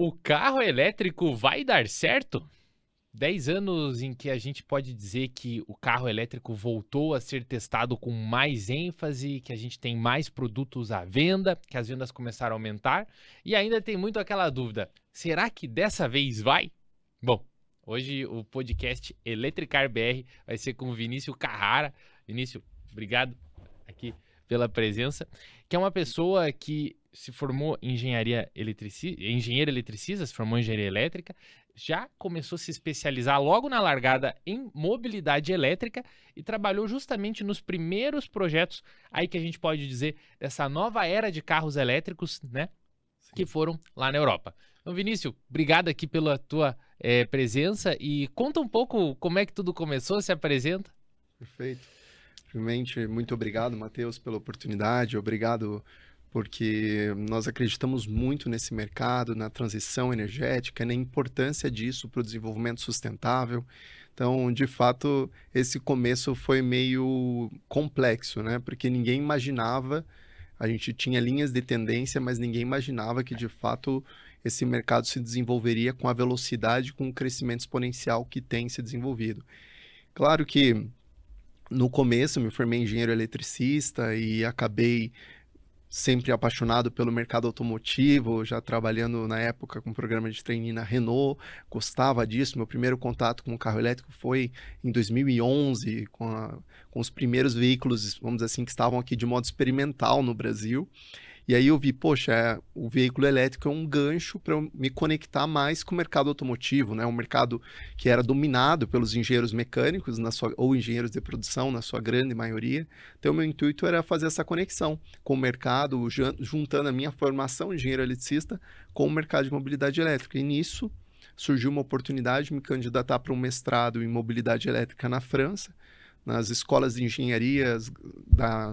O carro elétrico vai dar certo? 10 anos em que a gente pode dizer que o carro elétrico voltou a ser testado com mais ênfase, que a gente tem mais produtos à venda, que as vendas começaram a aumentar, e ainda tem muito aquela dúvida: será que dessa vez vai? Bom, hoje o podcast Eletricar BR vai ser com o Vinícius Carrara. Vinícius, obrigado aqui pela presença, que é uma pessoa que se formou em engenheiro eletricista, se formou em engenharia elétrica, já começou a se especializar logo na largada em mobilidade elétrica e trabalhou justamente nos primeiros projetos aí que a gente pode dizer dessa nova era de carros elétricos, né, que foram lá na Europa. Então, Vinícius, obrigado aqui pela tua presença e conta um pouco como é que tudo começou, se apresenta. Perfeito. Primeiramente, muito obrigado, Matheus, pela oportunidade. Obrigado porque nós acreditamos muito nesse mercado, na transição energética, na importância disso para o desenvolvimento sustentável. Então, de fato, esse começo foi meio complexo, né? Porque ninguém imaginava, a gente tinha linhas de tendência, mas ninguém imaginava que, de fato, esse mercado se desenvolveria com a velocidade, com o crescimento exponencial que tem se desenvolvido. Claro que no começo, me formei engenheiro eletricista e acabei sempre apaixonado pelo mercado automotivo, já trabalhando na época com programa de trainee na Renault, gostava disso. Meu primeiro contato com o carro elétrico foi em 2011, com os primeiros veículos, vamos dizer assim, que estavam aqui de modo experimental no Brasil. E aí eu vi, poxa, o veículo elétrico é um gancho para eu me conectar mais com o mercado automotivo, né? Um mercado que era dominado pelos engenheiros mecânicos ou engenheiros de produção, na sua grande maioria. Então, meu intuito era fazer essa conexão com o mercado, juntando a minha formação de engenheiro eletricista com o mercado de mobilidade elétrica. E nisso surgiu uma oportunidade de me candidatar para um mestrado em mobilidade elétrica na França, nas escolas de engenharias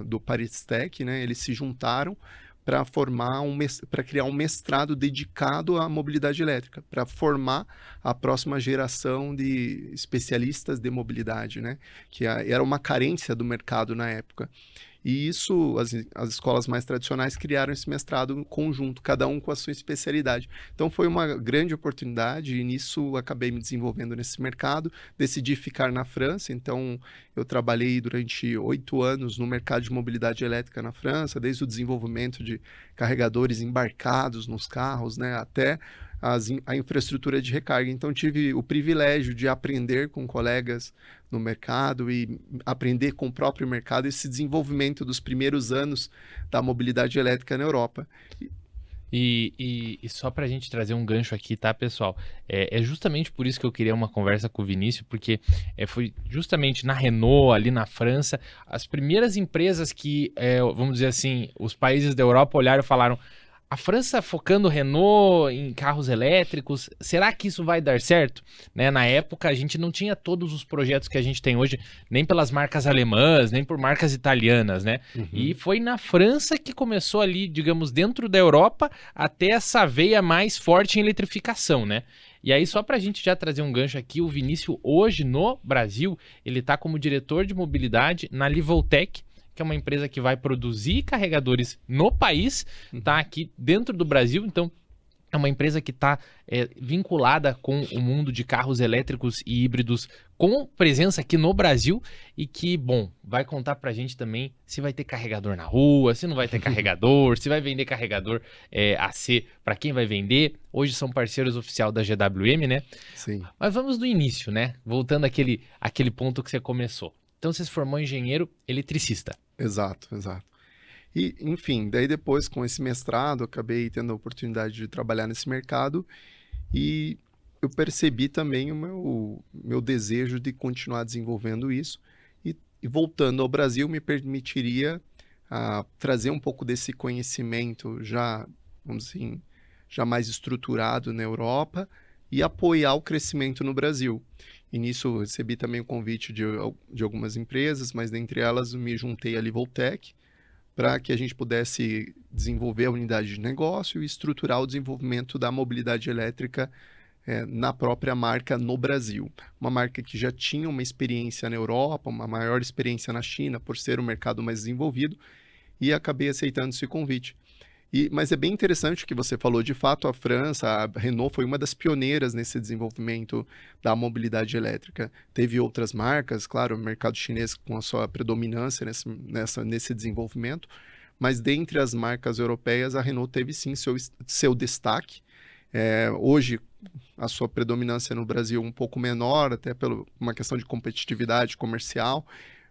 do Paris Tech, né? Eles se juntaram para criar um mestrado dedicado à mobilidade elétrica, para formar a próxima geração de especialistas de mobilidade, né? Que era uma carência do mercado na época. E isso, as escolas mais tradicionais criaram esse mestrado conjunto, cada um com a sua especialidade. Então foi uma grande oportunidade e nisso acabei me desenvolvendo nesse mercado, decidi ficar na França, então eu trabalhei durante 8 anos no mercado de mobilidade elétrica na França, desde o desenvolvimento de carregadores embarcados nos carros, né, até a infraestrutura de recarga. Então tive o privilégio de aprender com colegas no mercado e aprender com o próprio mercado esse desenvolvimento dos primeiros anos da mobilidade elétrica na Europa. E só para a gente trazer um gancho aqui, tá, pessoal? É justamente por isso que eu queria uma conversa com o Vinícius, porque foi justamente na Renault, ali na França, as primeiras empresas que, vamos dizer assim, os países da Europa olharam e falaram: a França focando Renault em carros elétricos, será que isso vai dar certo? Né? Na época, a gente não tinha todos os projetos que a gente tem hoje, nem pelas marcas alemãs, nem por marcas italianas, né? Uhum. E foi na França que começou ali, digamos, dentro da Europa, até essa veia mais forte em eletrificação, né? E aí, só para a gente já trazer um gancho aqui, o Vinícius, hoje no Brasil, ele está como diretor de mobilidade na Livoltec, que é uma empresa que vai produzir carregadores no país, tá aqui dentro do Brasil. Então, é uma empresa que está vinculada com o mundo de carros elétricos e híbridos, com presença aqui no Brasil e que, bom, vai contar pra gente também se vai ter carregador na rua, se não vai ter carregador, se vai vender carregador AC para quem vai vender. Hoje são parceiros oficial da GWM, né? Sim. Mas vamos do início, né? Voltando àquele ponto que você começou. Então você se formou engenheiro eletricista. Exato. E, enfim, daí depois com esse mestrado, acabei tendo a oportunidade de trabalhar nesse mercado e eu percebi também o meu desejo de continuar desenvolvendo isso e voltando ao Brasil me permitiria trazer um pouco desse conhecimento já, vamos dizer assim, já mais estruturado na Europa e apoiar o crescimento no Brasil. E nisso recebi também o convite de algumas empresas, mas dentre elas me juntei à Livoltec para que a gente pudesse desenvolver a unidade de negócio e estruturar o desenvolvimento da mobilidade elétrica na própria marca no Brasil. Uma marca que já tinha uma experiência na Europa, uma maior experiência na China, por ser um mercado mais desenvolvido, e acabei aceitando esse convite. Mas é bem interessante o que você falou. De fato, a França, a Renault foi uma das pioneiras nesse desenvolvimento da mobilidade elétrica. Teve outras marcas, claro, o mercado chinês com a sua predominância nesse desenvolvimento, mas dentre as marcas europeias, a Renault teve sim seu destaque. Hoje, a sua predominância no Brasil um pouco menor, até por uma questão de competitividade comercial,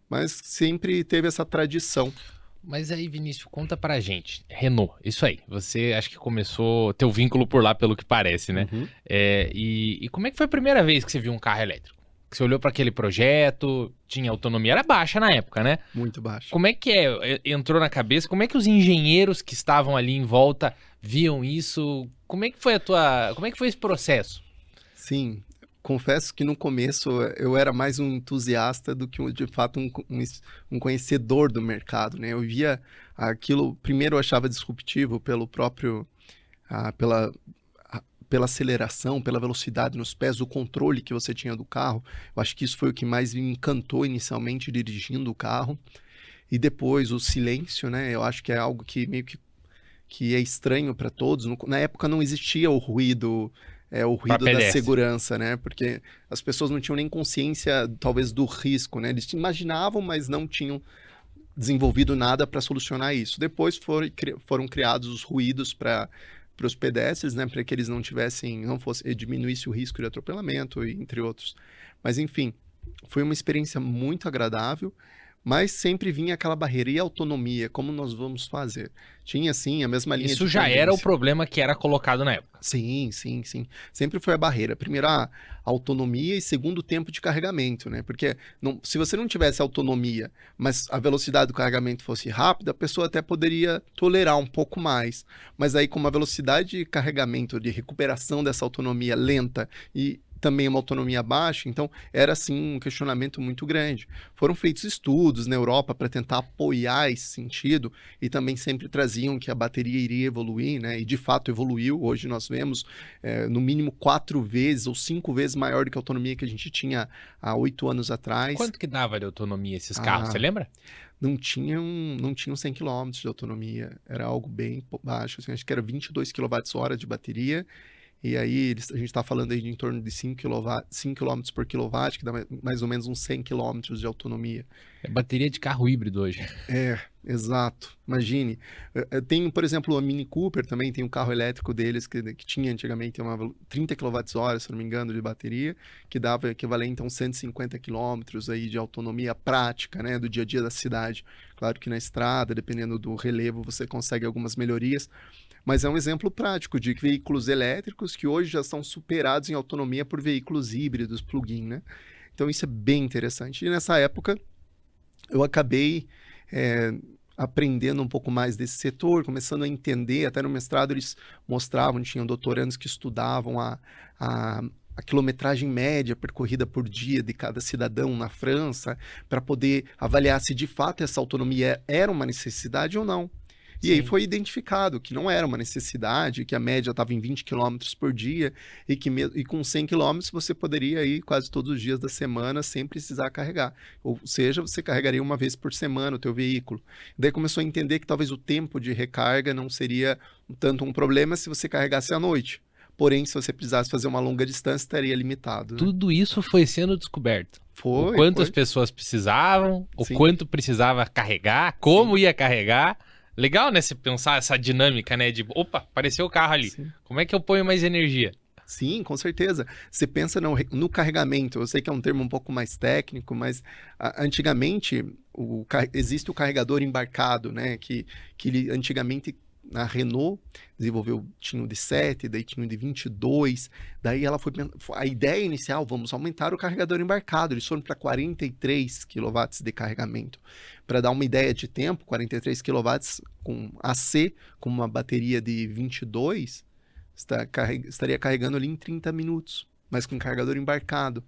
mas sempre teve essa tradição. Mas aí, Vinícius, conta pra gente. Renault, isso aí. Você acho que começou teu vínculo por lá, pelo que parece, né? Uhum. E como é que foi a primeira vez que você viu um carro elétrico? Que você olhou pra aquele projeto, tinha autonomia, era baixa na época, né? Muito baixo. Como é que entrou na cabeça? Como é que os engenheiros que estavam ali em volta viam isso? Como é que foi esse processo? Sim, confesso que no começo eu era mais um entusiasta do que de fato um conhecedor do mercado, né? Eu via aquilo, primeiro eu achava disruptivo pelo próprio, pela aceleração, pela velocidade nos pés, o controle que você tinha do carro. Eu acho que isso foi o que mais me encantou inicialmente dirigindo o carro. E depois o silêncio, né? Eu acho que é algo que meio que é estranho para todos. Na época não existia o ruído da segurança, né? Porque as pessoas não tinham nem consciência, talvez, do risco, né? Eles imaginavam, mas não tinham desenvolvido nada para solucionar isso. Depois foram criados os ruídos para os pedestres, né? Para que eles diminuísse o risco de atropelamento, entre outros. Mas, enfim, foi uma experiência muito agradável. Mas sempre vinha aquela barreira, e a autonomia, como nós vamos fazer? Tinha, sim, a mesma linha de Isso já era o problema que era colocado na época. Sim. Sempre foi a barreira. Primeiro, a autonomia e segundo, o tempo de carregamento, né? Porque se você não tivesse autonomia, mas a velocidade do carregamento fosse rápida, a pessoa até poderia tolerar um pouco mais. Mas aí, como a velocidade de carregamento, de recuperação dessa autonomia lenta e também uma autonomia baixa, então era assim um questionamento muito grande. Foram feitos estudos na Europa para tentar apoiar esse sentido e também sempre traziam que a bateria iria evoluir, né? E de fato evoluiu. Hoje nós vemos no mínimo 4 vezes ou 5 vezes maior do que a autonomia que a gente tinha há 8 anos atrás. Quanto que dava de autonomia esses carros, você lembra? Não tinham 100 km de autonomia, era algo bem baixo, assim, acho que era 22 kWh de bateria. E aí, a gente está falando aí de em torno de 5 km por quilowatt, que dá mais ou menos uns 100 km de autonomia. É bateria de carro híbrido hoje. Exato. Imagine. Tem, por exemplo, a Mini Cooper também, tem um carro elétrico deles que tinha antigamente 30 kWh, se não me engano, de bateria, que dava equivalente a uns 150 km aí de autonomia prática, né, do dia a dia da cidade. Claro que na estrada, dependendo do relevo, você consegue algumas melhorias. Mas é um exemplo prático de veículos elétricos que hoje já são superados em autonomia por veículos híbridos, plug-in, né? Então isso é bem interessante. E nessa época eu acabei aprendendo um pouco mais desse setor, começando a entender, até no mestrado eles mostravam, tinham doutorandos que estudavam a quilometragem média percorrida por dia de cada cidadão na França, para poder avaliar se de fato essa autonomia era uma necessidade ou não. E Sim. aí foi identificado que não era uma necessidade, que a média estava em 20 km por dia e com 100 km você poderia ir quase todos os dias da semana sem precisar carregar. Ou seja, você carregaria uma vez por semana o teu veículo. Daí começou a entender que talvez o tempo de recarga não seria tanto um problema se você carregasse à noite. Porém, se você precisasse fazer uma longa distância, estaria limitado. Né? Tudo isso foi sendo descoberto. Foi. O quanto as pessoas precisavam, o quanto precisava carregar, como ia carregar. Legal, né? Você pensar essa dinâmica, né? De, opa, apareceu o carro ali. Sim. Como é que eu ponho mais energia? Sim, com certeza. Você pensa no carregamento, eu sei que é um termo um pouco mais técnico, mas antigamente existe o carregador embarcado, né? Que ele antigamente... A Renault tinha o de 7, daí tinha o de 22, daí a ideia inicial, vamos aumentar o carregador embarcado, eles foram para 43 kW de carregamento. Para dar uma ideia de tempo, 43 kW com AC, com uma bateria de 22, estaria carregando ali em 30 minutos. Mas com carregador embarcado.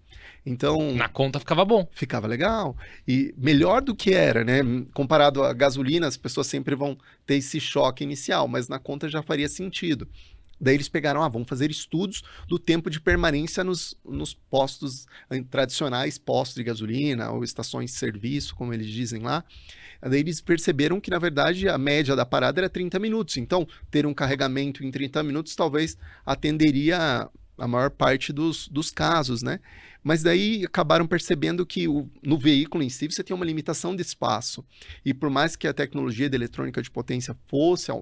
Então... Na conta ficava bom. Ficava legal. E melhor do que era, né? Comparado à gasolina, as pessoas sempre vão ter esse choque inicial, mas na conta já faria sentido. Daí eles pegaram, vamos fazer estudos do tempo de permanência nos postos tradicionais, postos de gasolina ou estações de serviço, como eles dizem lá. Daí eles perceberam que, na verdade, a média da parada era 30 minutos. Então, ter um carregamento em 30 minutos talvez atenderia a maior parte dos casos, né? Mas daí acabaram percebendo que no veículo em si você tem uma limitação de espaço. E por mais que a tecnologia de eletrônica de potência fosse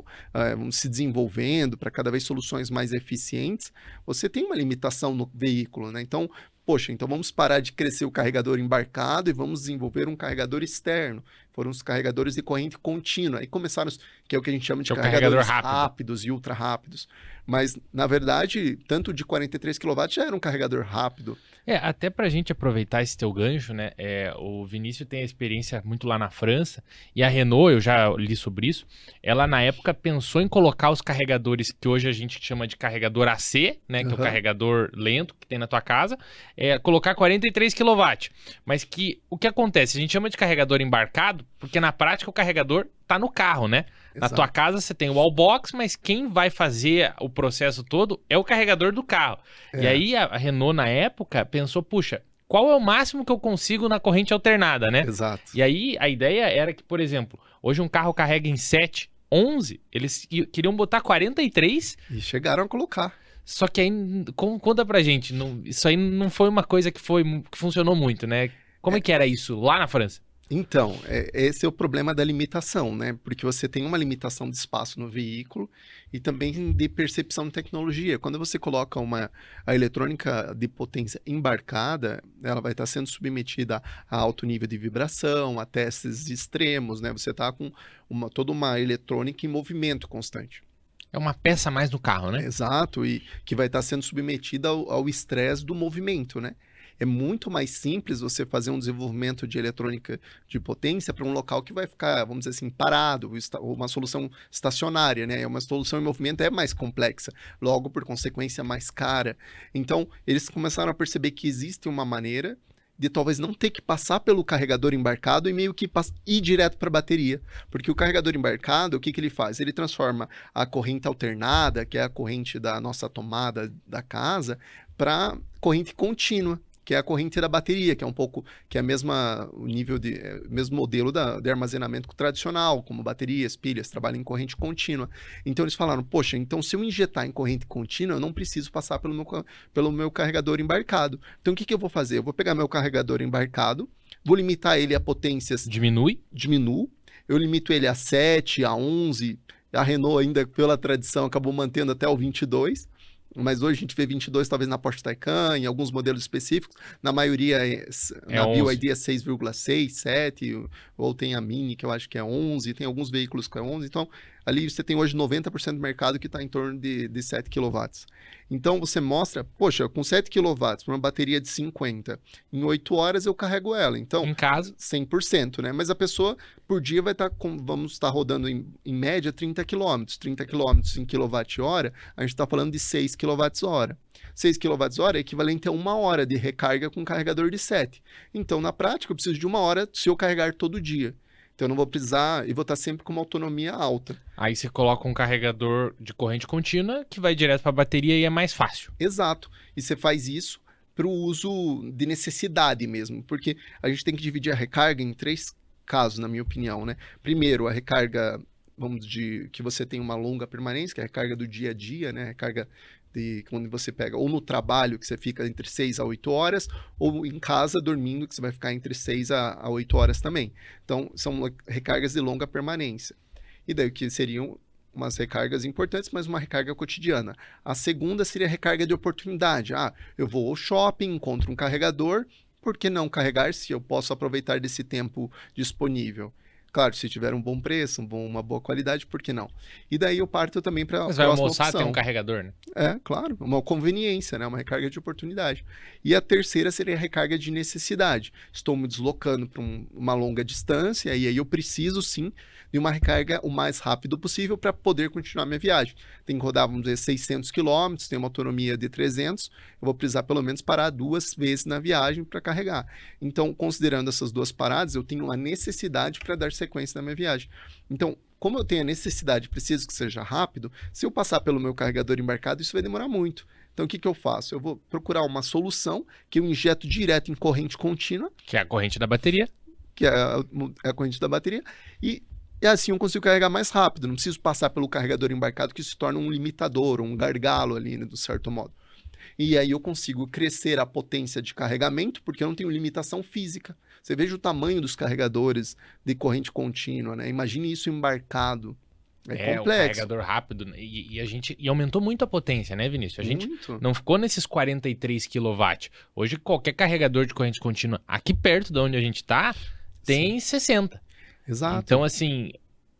se desenvolvendo para cada vez soluções mais eficientes, você tem uma limitação no veículo, né? Então, poxa, então vamos parar de crescer o carregador embarcado e vamos desenvolver um carregador externo. Foram os carregadores de corrente contínua. Aí começaram, que é o que a gente chama de carregadores rápidos e ultra rápidos. Mas, na verdade, tanto de 43 kW já era um carregador rápido. Até pra gente aproveitar esse teu gancho, né? O Vinícius tem a experiência muito lá na França, e a Renault, eu já li sobre isso, ela na época pensou em colocar os carregadores que hoje a gente chama de carregador AC, né? Que é o carregador lento que tem na tua casa, colocar 43 kW. Mas o que acontece? A gente chama de carregador embarcado, porque na prática o carregador tá no carro, né? Na tua casa você tem o wallbox, mas quem vai fazer o processo todo é o carregador do carro. E aí a Renault, na época, pensou, puxa, qual é o máximo que eu consigo na corrente alternada, né? Exato. E aí a ideia era que, por exemplo, hoje um carro carrega em 7, 11, eles queriam botar 43... E chegaram a colocar. Só que aí, conta pra gente, isso aí não foi uma coisa que funcionou muito, né? Como é que era isso lá na França? Então, esse é o problema da limitação, né? Porque você tem uma limitação de espaço no veículo e também de percepção de tecnologia. Quando você coloca a eletrônica de potência embarcada, ela vai estar sendo submetida a alto nível de vibração, a testes extremos, né? Você está com toda uma eletrônica em movimento constante. É uma peça a mais no carro, né? Exato, e que vai estar sendo submetida ao estresse do movimento, né? É muito mais simples você fazer um desenvolvimento de eletrônica de potência para um local que vai ficar, vamos dizer assim, parado, uma solução estacionária, né? Uma solução em movimento é mais complexa, logo, por consequência, mais cara. Então, eles começaram a perceber que existe uma maneira de talvez não ter que passar pelo carregador embarcado e meio que ir direto para a bateria. Porque o carregador embarcado, o que ele faz? Ele transforma a corrente alternada, que é a corrente da nossa tomada da casa, para corrente contínua, que é a corrente da bateria, que é o mesmo modelo de armazenamento tradicional, como baterias, pilhas, trabalham em corrente contínua. Então eles falaram, poxa, então se eu injetar em corrente contínua, eu não preciso passar pelo meu carregador embarcado. Então o que eu vou fazer? Eu vou pegar meu carregador embarcado, vou limitar ele a potências... Diminuo. Eu limito ele a 7, a 11, a Renault ainda, pela tradição, acabou mantendo até o 22, mas hoje a gente vê 22 talvez na Porsche Taycan, em alguns modelos específicos, na maioria na BYD é 6,6, 7, ou tem a Mini que eu acho que é 11, tem alguns veículos que é 11, então ali você tem hoje 90% do mercado que está em torno de 7 kW. Então você mostra, poxa, com 7 kW para uma bateria de 50, em 8 horas eu carrego ela, então em casa 100%, né? Mas a pessoa por dia vai estar, vamos estar rodando em média 30 km em kWh, a gente está falando de 6 kWh. 6 kWh é equivalente a 1 hora de recarga com carregador de 7. Então, na prática, eu preciso de 1 hora se eu carregar todo dia. Então, eu não vou precisar e vou estar sempre com uma autonomia alta. Aí você coloca um carregador de corrente contínua que vai direto para a bateria e é mais fácil. Exato. E você faz isso para o uso de necessidade mesmo, porque a gente tem que dividir a recarga em 3 casos, na minha opinião, né? Primeiro, a recarga, que você tem uma longa permanência, que é a recarga do dia a dia, né? A recarga quando você pega, ou no trabalho, que você fica entre 6 a 8 horas, ou em casa dormindo, que você vai ficar entre 6 a 8 horas também. Então, são recargas de longa permanência. E daí, que seriam umas recargas importantes, mas uma recarga cotidiana. A segunda seria a recarga de oportunidade. Eu vou ao shopping, encontro um carregador, por que não carregar se eu posso aproveitar desse tempo disponível? Claro, se tiver um bom preço, uma boa qualidade, por que não? E daí eu parto também para a próxima opção. Mas vai almoçar, tem um carregador, né? Claro, uma conveniência, né? Uma recarga de oportunidade. E a terceira seria a recarga de necessidade. Estou me deslocando para uma longa distância e aí eu preciso, sim, de uma recarga o mais rápido possível para poder continuar minha viagem. Tem que rodar, vamos dizer, 600 km, tem uma autonomia de 300, eu vou precisar pelo menos parar 2 vezes na viagem para carregar. Então, considerando essas 2 paradas, eu tenho uma necessidade para dar sequência na minha viagem. Então, como eu tenho a necessidade, preciso que seja rápido, se eu passar pelo meu carregador embarcado, isso vai demorar muito. Então, o que eu faço? Eu vou procurar uma solução que eu injeto direto em corrente contínua, Que é a corrente da bateria. que é a corrente da bateria, e assim eu consigo carregar mais rápido. Não preciso passar pelo carregador embarcado, que se torna um limitador, um gargalo ali, né, de certo modo. E aí eu consigo crescer a potência de carregamento, porque eu não tenho limitação física. Você veja o tamanho dos carregadores de corrente contínua, né? Imagine isso embarcado. É O complexo. carregador rápido. E aumentou muito a potência, né, Vinícius? A gente Muito. não ficou nesses 43 kW. Hoje, qualquer carregador de corrente contínua aqui perto de onde a gente tá, tem 60. Exato. Então, assim,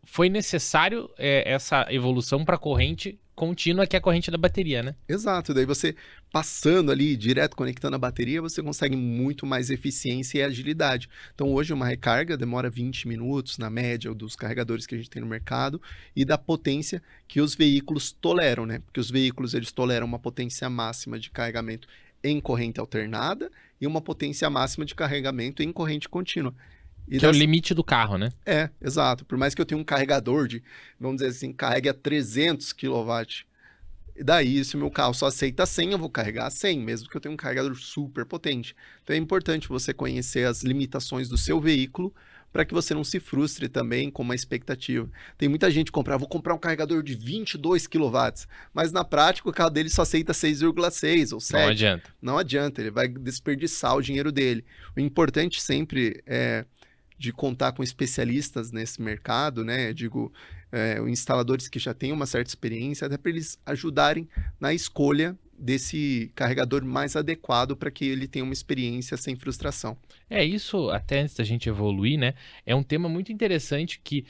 foi necessário essa evolução para corrente contínua, que é a corrente da bateria, né? Exato. Daí você passando ali, direto conectando a bateria, você consegue muito mais eficiência e agilidade. Então hoje uma recarga demora 20 minutos, na média, dos carregadores que a gente tem no mercado, e da potência que os veículos toleram, né? Porque os veículos, eles toleram uma potência máxima de carregamento em corrente alternada e uma potência máxima de carregamento em corrente contínua. Que é o limite do carro, né? Exato. Por mais que eu tenha um carregador de, vamos dizer assim, carregue a 300 kW, e daí, se o meu carro só aceita 100, eu vou carregar a 100, mesmo que eu tenha um carregador super potente. Então é importante você conhecer as limitações do seu veículo para que você não se frustre também com uma expectativa. Tem muita gente que compra, vou comprar um carregador de 22 kW, mas na prática o carro dele só aceita 6,6 ou 7. Não adianta. Não adianta, ele vai desperdiçar o dinheiro dele. O importante sempre é de contar com especialistas nesse mercado, né? Eu digo, instaladores que já têm uma certa experiência, até para eles ajudarem na escolha desse carregador mais adequado para que ele tenha uma experiência sem frustração. Isso, até antes da gente evoluir, né? É um tema muito interessante que,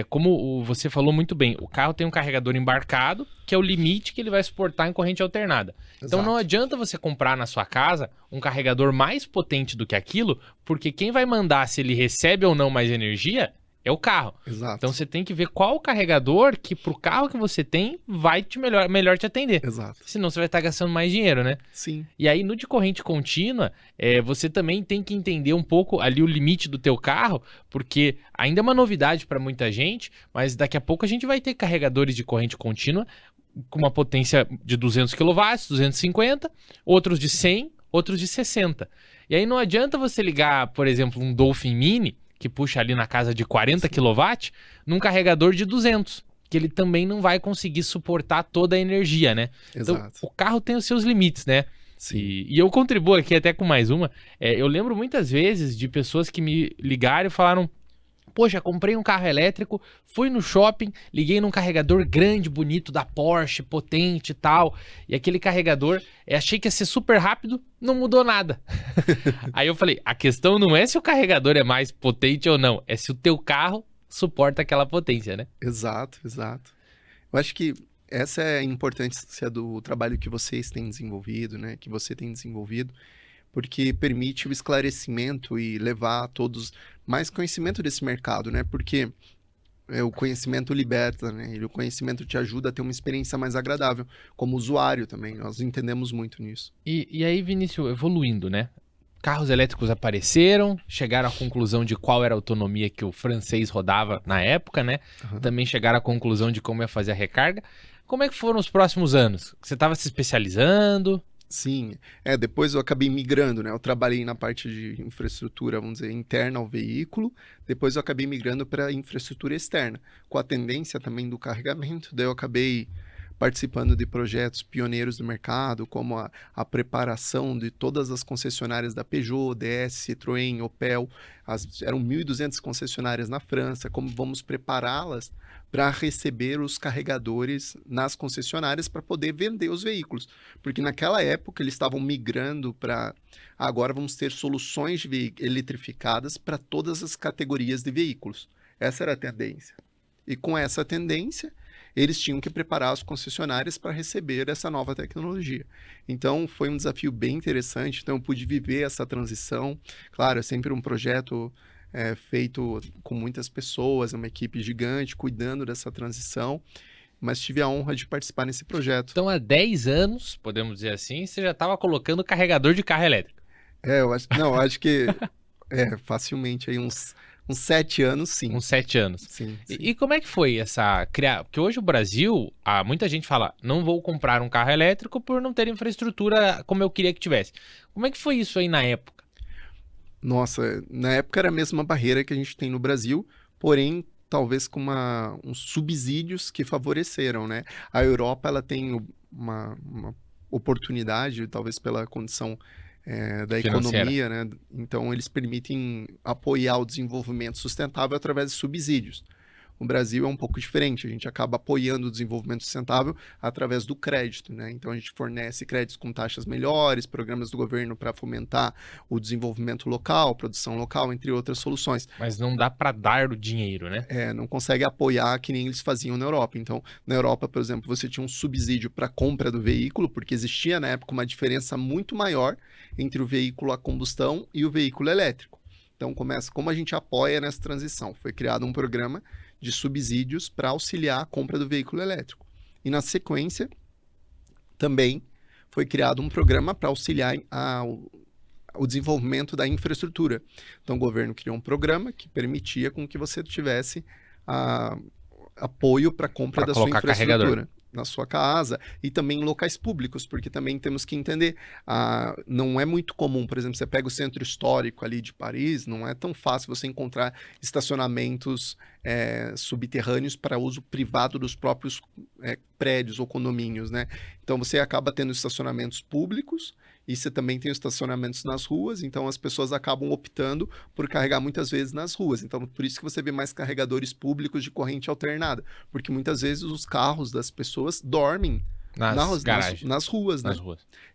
como você falou muito bem, o carro tem um carregador embarcado, que é o limite que ele vai suportar em corrente alternada. Então não adianta você comprar na sua casa um carregador mais potente do que aquilo, porque quem vai mandar se ele recebe ou não mais energia é o carro. Exato. Então você tem que ver qual carregador que pro carro que você tem vai melhor te atender. Exato. Senão você vai estar gastando mais dinheiro, né? Sim. E aí no de corrente contínua, você também tem que entender um pouco ali o limite do teu carro, porque ainda é uma novidade para muita gente, mas daqui a pouco a gente vai ter carregadores de corrente contínua com uma potência de 200 kW, 250, outros de 100, outros de 60. E aí não adianta você ligar, por exemplo, um Dolphin Mini, que puxa ali na casa de 40 kW, num carregador de 200, que ele também não vai conseguir suportar toda a energia, né? Exato. Então, o carro tem os seus limites, né? Sim. E eu contribuo aqui até com mais uma. Eu lembro muitas vezes de pessoas que me ligaram e falaram: poxa, comprei um carro elétrico, fui no shopping, liguei num carregador grande, bonito, da Porsche, potente e tal. E aquele carregador, achei que ia ser super rápido, não mudou nada. Aí eu falei, a questão não é se o carregador é mais potente ou não, é se o teu carro suporta aquela potência, né? Exato, exato. Eu acho que essa é a importância do trabalho que vocês têm desenvolvido, né? Que você tem desenvolvido, porque permite o esclarecimento e levar a todos mais conhecimento desse mercado, né? Porque o conhecimento liberta, né? E o conhecimento te ajuda a ter uma experiência mais agradável, como usuário também, nós entendemos muito nisso. E aí, Vinícius, evoluindo, né? Carros elétricos apareceram, chegaram à conclusão de qual era a autonomia que o francês rodava na época, né? Uhum. Também chegaram à conclusão de como ia fazer a recarga. Como é que foram os próximos anos? Você estava se especializando? Sim, depois eu acabei migrando, né? Eu trabalhei na parte de infraestrutura, vamos dizer, interna ao veículo, depois eu acabei migrando para infraestrutura externa, com a tendência também do carregamento, daí eu acabei participando de projetos pioneiros do mercado, como a preparação de todas as concessionárias da Peugeot, DS, Citroën, Opel, eram 1.200 concessionárias na França, como vamos prepará-las para receber os carregadores nas concessionárias para poder vender os veículos. Porque naquela época eles estavam migrando para... Agora vamos ter soluções eletrificadas para todas as categorias de veículos. Essa era a tendência. E com essa tendência, eles tinham que preparar as concessionárias para receber essa nova tecnologia. Então, foi um desafio bem interessante. Então, eu pude viver essa transição. Claro, é sempre um projeto feito com muitas pessoas, uma equipe gigante cuidando dessa transição, mas tive a honra de participar nesse projeto. Então, há 10 anos, podemos dizer assim, você já estava colocando carregador de carro elétrico. Eu acho que facilmente aí uns uns 7 anos, sim. Uns 7 anos. Sim, sim. E como é que foi essa criar? Porque hoje o Brasil, muita gente fala, não vou comprar um carro elétrico por não ter infraestrutura como eu queria que tivesse. Como é que foi isso aí na época? Nossa, na época era a mesma barreira que a gente tem no Brasil, porém, talvez com uns subsídios que favoreceram, né? A Europa, ela tem uma oportunidade, talvez pela condição da Financeira. economia, né? Então, eles permitem apoiar o desenvolvimento sustentável através de subsídios. O Brasil é um pouco diferente, a gente acaba apoiando o desenvolvimento sustentável através do crédito, né? Então a gente fornece créditos com taxas melhores, programas do governo para fomentar o desenvolvimento local, produção local, entre outras soluções. Mas não dá para dar o dinheiro, né? Não consegue apoiar que nem eles faziam na Europa. Então, na Europa, por exemplo, você tinha um subsídio para a compra do veículo, porque existia na época uma diferença muito maior entre o veículo a combustão e o veículo elétrico. Então, como a gente apoia nessa transição? Foi criado um programa de subsídios para auxiliar a compra do veículo elétrico. E na sequência, também foi criado um programa para auxiliar o desenvolvimento da infraestrutura. Então, o governo criou um programa que permitia com que você tivesse apoio para a compra da sua infraestrutura. Carregador Na sua casa e também em locais públicos, porque também temos que entender, não é muito comum, por exemplo, você pega o centro histórico ali de Paris, não é tão fácil você encontrar estacionamentos subterrâneos para uso privado dos próprios prédios ou condomínios, né? Então você acaba tendo estacionamentos públicos e você também tem os estacionamentos nas ruas, então as pessoas acabam optando por carregar muitas vezes nas ruas. Então, por isso que você vê mais carregadores públicos de corrente alternada, porque muitas vezes os carros das pessoas dormem nas ruas, né? Nas ruas.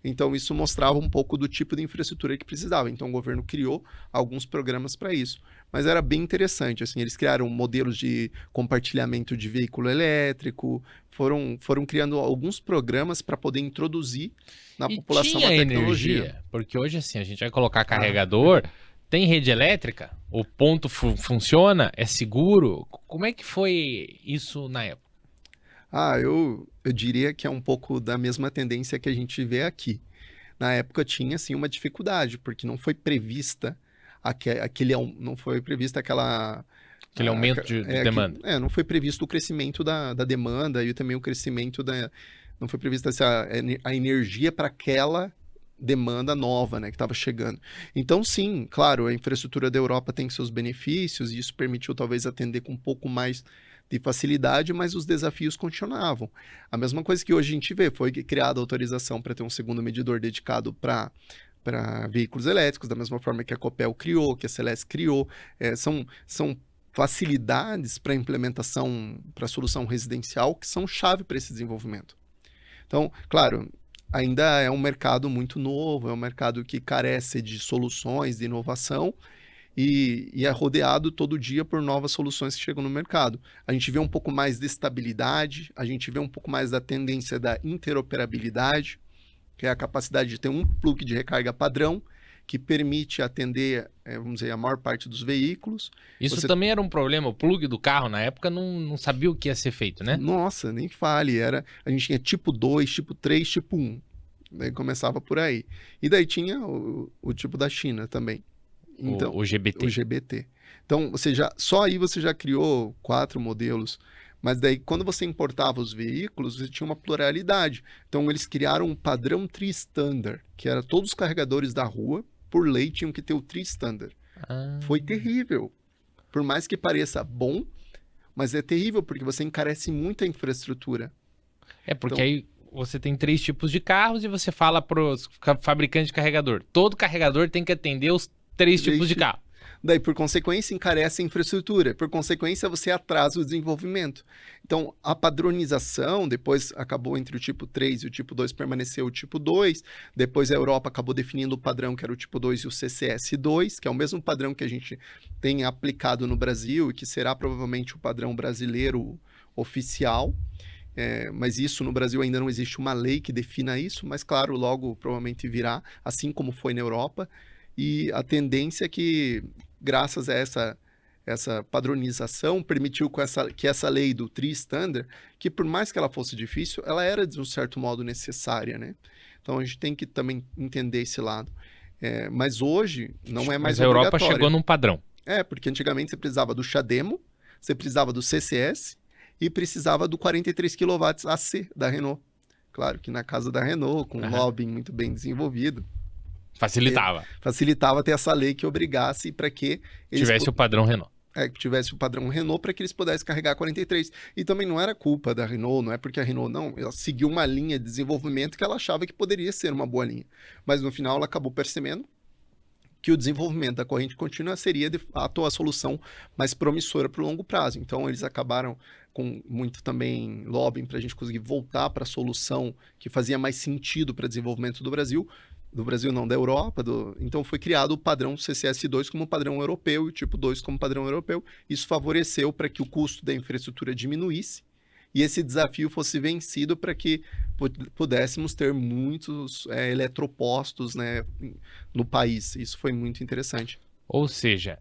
Então, isso mostrava um pouco do tipo de infraestrutura que precisava. Então, o governo criou alguns programas para isso. Mas era bem interessante, assim, eles criaram modelos de compartilhamento de veículo elétrico, foram criando alguns programas para poder introduzir na população a tecnologia. Energia, porque hoje, assim, a gente vai colocar carregador, tem rede elétrica, o ponto funciona, é seguro. Como é que foi isso na época? Eu diria que é um pouco da mesma tendência que a gente vê aqui. Na época tinha, assim, uma dificuldade, porque não foi prevista não foi prevista aquele aumento de demanda. Não foi previsto o crescimento da demanda e também o crescimento não foi prevista a energia para aquela demanda nova, né, que estava chegando. Então, sim, claro, a infraestrutura da Europa tem seus benefícios e isso permitiu talvez atender com um pouco mais de facilidade, mas os desafios continuavam. A mesma coisa que hoje a gente vê, foi criada a autorização para ter um segundo medidor dedicado para veículos elétricos, da mesma forma que a Copel criou, que a Celesc criou. São facilidades para implementação, para solução residencial, que são chave para esse desenvolvimento. Então, claro, ainda é um mercado muito novo, é um mercado que carece de soluções, de inovação, e é rodeado todo dia por novas soluções que chegam no mercado. A gente vê um pouco mais de estabilidade, a gente vê um pouco mais da tendência da interoperabilidade, que é a capacidade de ter um plug de recarga padrão, que permite atender, vamos dizer, a maior parte dos veículos. Isso também era um problema, o plug do carro na época não sabia o que ia ser feito, né? Nossa, nem fale, a gente tinha tipo 2, tipo 3, tipo 1, daí começava por aí. E daí tinha o tipo da China também. Então, o GBT. O GBT. Então, só aí você já criou 4 modelos. Mas daí, quando você importava os veículos, você tinha uma pluralidade. Então, eles criaram um padrão tri-standard, que era todos os carregadores da rua, por lei, tinham que ter o tri-standard. Foi terrível. Por mais que pareça bom, mas é terrível, porque você encarece muito a infraestrutura. Porque aí você tem 3 tipos de carros e você fala para os fabricantes de carregador. Todo carregador tem que atender os 3 tipos de carro. Daí, por consequência, encarece a infraestrutura. Por consequência, você atrasa o desenvolvimento. Então, a padronização, depois acabou entre o tipo 3 e o tipo 2, permaneceu o tipo 2. Depois, a Europa acabou definindo o padrão, que era o tipo 2 e o CCS2, que é o mesmo padrão que a gente tem aplicado no Brasil e que será provavelmente o padrão brasileiro oficial. Mas isso no Brasil ainda não existe uma lei que defina isso, mas claro, logo provavelmente virá, assim como foi na Europa. E a tendência é que, graças a essa padronização, permitiu que essa lei do tri-standard, que por mais que ela fosse difícil, ela era de um certo modo necessária, né? Então a gente tem que também entender esse lado. Mas hoje não é mais obrigatório. Mas a Europa chegou num padrão. Porque antigamente você precisava do CHAdeMO, você precisava do CCS e precisava do 43 kW AC da Renault. Claro que na casa da Renault, com um lobbying muito bem desenvolvido, facilitava ter essa lei que obrigasse para que eles tivesse o padrão Renault. Que tivesse o padrão Renault para que eles pudessem carregar 43. E também não era culpa da Renault, não é porque a Renault ela seguiu uma linha de desenvolvimento que ela achava que poderia ser uma boa linha. Mas no final ela acabou percebendo que o desenvolvimento da corrente contínua seria, de fato, a solução mais promissora para o longo prazo. Então, eles acabaram com muito também lobbying para a gente conseguir voltar para a solução que fazia mais sentido para o desenvolvimento do Brasil não, da Europa. Então, foi criado o padrão CCS2 como padrão europeu e o tipo 2 como padrão europeu. Isso favoreceu para que o custo da infraestrutura diminuísse e esse desafio fosse vencido para que pudéssemos ter muitos eletropostos, né, no país. Isso foi muito interessante. Ou seja,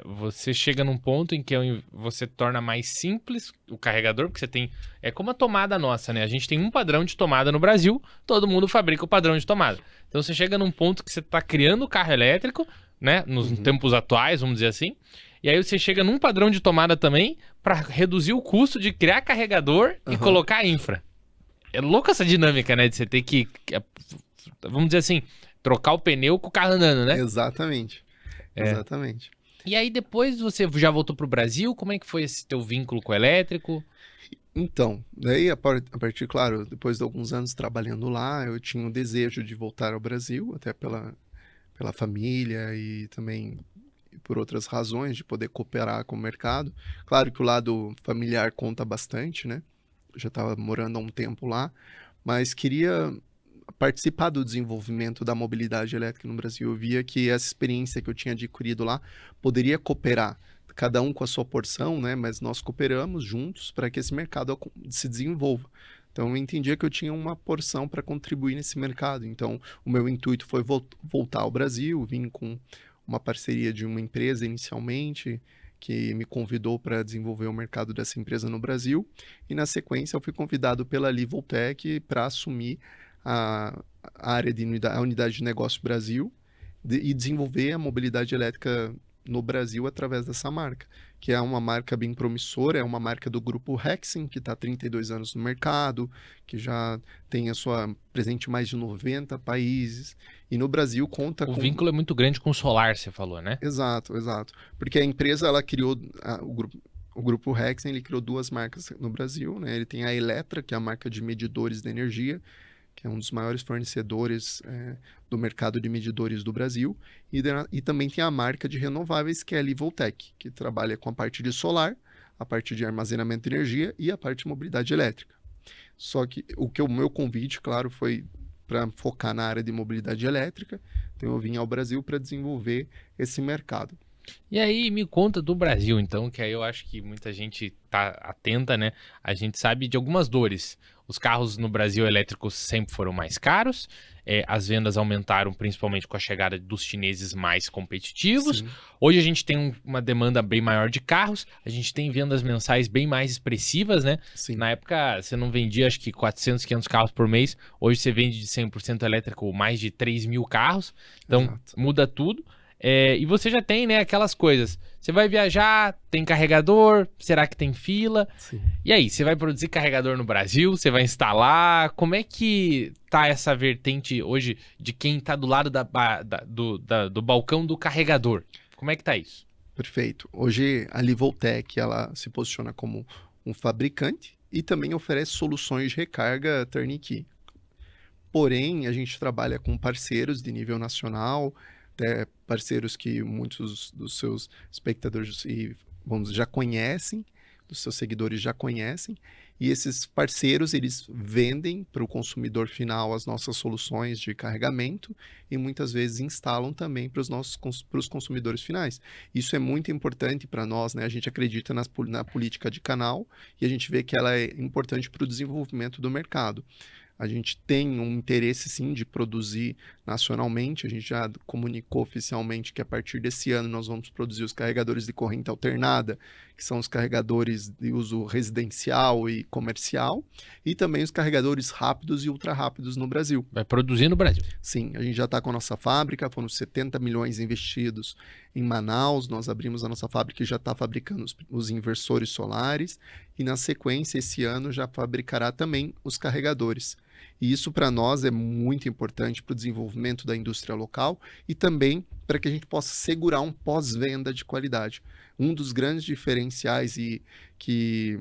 você chega num ponto em que você torna mais simples o carregador, porque você tem... É como a tomada nossa, né? A gente tem um padrão de tomada no Brasil, todo mundo fabrica o padrão de tomada. Então você chega num ponto que você está criando o carro elétrico, né? Nos tempos atuais, vamos dizer assim. E aí você chega num padrão de tomada também para reduzir o custo de criar carregador e colocar infra. É louca essa dinâmica, né? De você ter que, vamos dizer assim, trocar o pneu com o carro andando, né? Exatamente. Exatamente. E aí depois você já voltou pro Brasil? Como é que foi esse teu vínculo com o elétrico? Então, daí a partir, claro, depois de alguns anos trabalhando lá, eu tinha um desejo de voltar ao Brasil, até pela família e também por outras razões, de poder cooperar com o mercado. Claro que o lado familiar conta bastante, né? Eu já estava morando há um tempo lá, mas queria participar do desenvolvimento da mobilidade elétrica no Brasil. Eu via que essa experiência que eu tinha adquirido lá poderia cooperar, cada um com a sua porção, né? Mas nós cooperamos juntos para que esse mercado se desenvolva. Então, eu entendia que eu tinha uma porção para contribuir nesse mercado. Então, o meu intuito foi voltar ao Brasil, vim com uma parceria de uma empresa inicialmente, que me convidou para desenvolver o mercado dessa empresa no Brasil. E, na sequência, eu fui convidado pela Livoltec para assumir a área a unidade de negócio Brasil e desenvolver a mobilidade elétrica no Brasil através dessa marca, que é uma marca bem promissora, é uma marca do grupo Rexen, que está há 32 anos no mercado, que já tem presente em mais de 90 países, e no Brasil conta com... O vínculo é muito grande com o solar, você falou, né? Exato, exato. Porque a empresa, ela criou, o grupo Rexen, ele criou duas marcas no Brasil, né? Ele tem a Eletra, que é a marca de medidores de energia, que é um dos maiores fornecedores do mercado de medidores do Brasil, e também tem a marca de renováveis, que é a Livoltec, que trabalha com a parte de solar, a parte de armazenamento de energia e a parte de mobilidade elétrica. Só que o meu convite, claro, foi para focar na área de mobilidade elétrica, então eu vim ao Brasil para desenvolver esse mercado. E aí, me conta do Brasil, então, que aí eu acho que muita gente tá atenta, né? A gente sabe de algumas dores. Os carros no Brasil elétricos sempre foram mais caros, as vendas aumentaram principalmente com a chegada dos chineses mais competitivos. Sim. Hoje a gente tem uma demanda bem maior de carros, a gente tem vendas mensais bem mais expressivas, né? Sim. Na época você não vendia acho que 400, 500 carros por mês, hoje você vende de 100% elétrico mais de 3 mil carros, então Exato. Muda tudo. E você já tem, né, aquelas coisas. Você vai viajar, tem carregador, será que tem fila? Sim. E aí, você vai produzir carregador no Brasil? Você vai instalar? Como é que tá essa vertente hoje de quem tá do lado do balcão do carregador? Como é que tá isso? Perfeito. Hoje a Livoltec, ela se posiciona como um fabricante e também oferece soluções de recarga turnkey. Porém, a gente trabalha com parceiros de nível nacional, até parceiros que muitos dos seus espectadores já conhecem, dos seus seguidores já conhecem, e esses parceiros, eles vendem para o consumidor final as nossas soluções de carregamento e muitas vezes instalam também para os consumidores finais. Isso é muito importante para nós, né? A gente acredita na política de canal e a gente vê que ela é importante para o desenvolvimento do mercado. A gente tem um interesse, sim, de produzir nacionalmente. A gente já comunicou oficialmente que a partir desse ano nós vamos produzir os carregadores de corrente alternada, que são os carregadores de uso residencial e comercial, e também os carregadores rápidos e ultra rápidos no Brasil. Vai produzir no Brasil? Sim, a gente já está com a nossa fábrica, foram 70 milhões investidos Em Manaus, nós abrimos a nossa fábrica e já está fabricando os inversores solares. E na sequência, esse ano, já fabricará também os carregadores. E isso para nós é muito importante para o desenvolvimento da indústria local e também para que a gente possa segurar um pós-venda de qualidade. Um dos grandes diferenciais que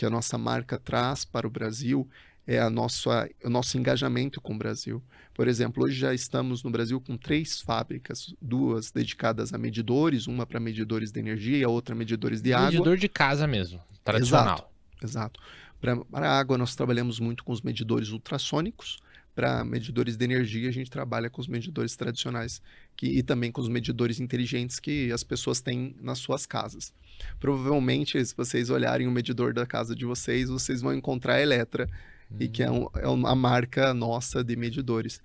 a nossa marca traz para o Brasil é o nosso engajamento com o Brasil. Por exemplo, hoje já estamos no Brasil com 3 fábricas, 2 dedicadas a medidores, uma para medidores de energia e a outra medidores de água. Medidor de casa mesmo, tradicional. Exato. Para a água, nós trabalhamos muito com os medidores ultrassônicos. Para medidores de energia, a gente trabalha com os medidores tradicionais e também com os medidores inteligentes que as pessoas têm nas suas casas. Provavelmente, se vocês olharem o medidor da casa de vocês, vocês vão encontrar a Eletra, e que é uma marca nossa de medidores.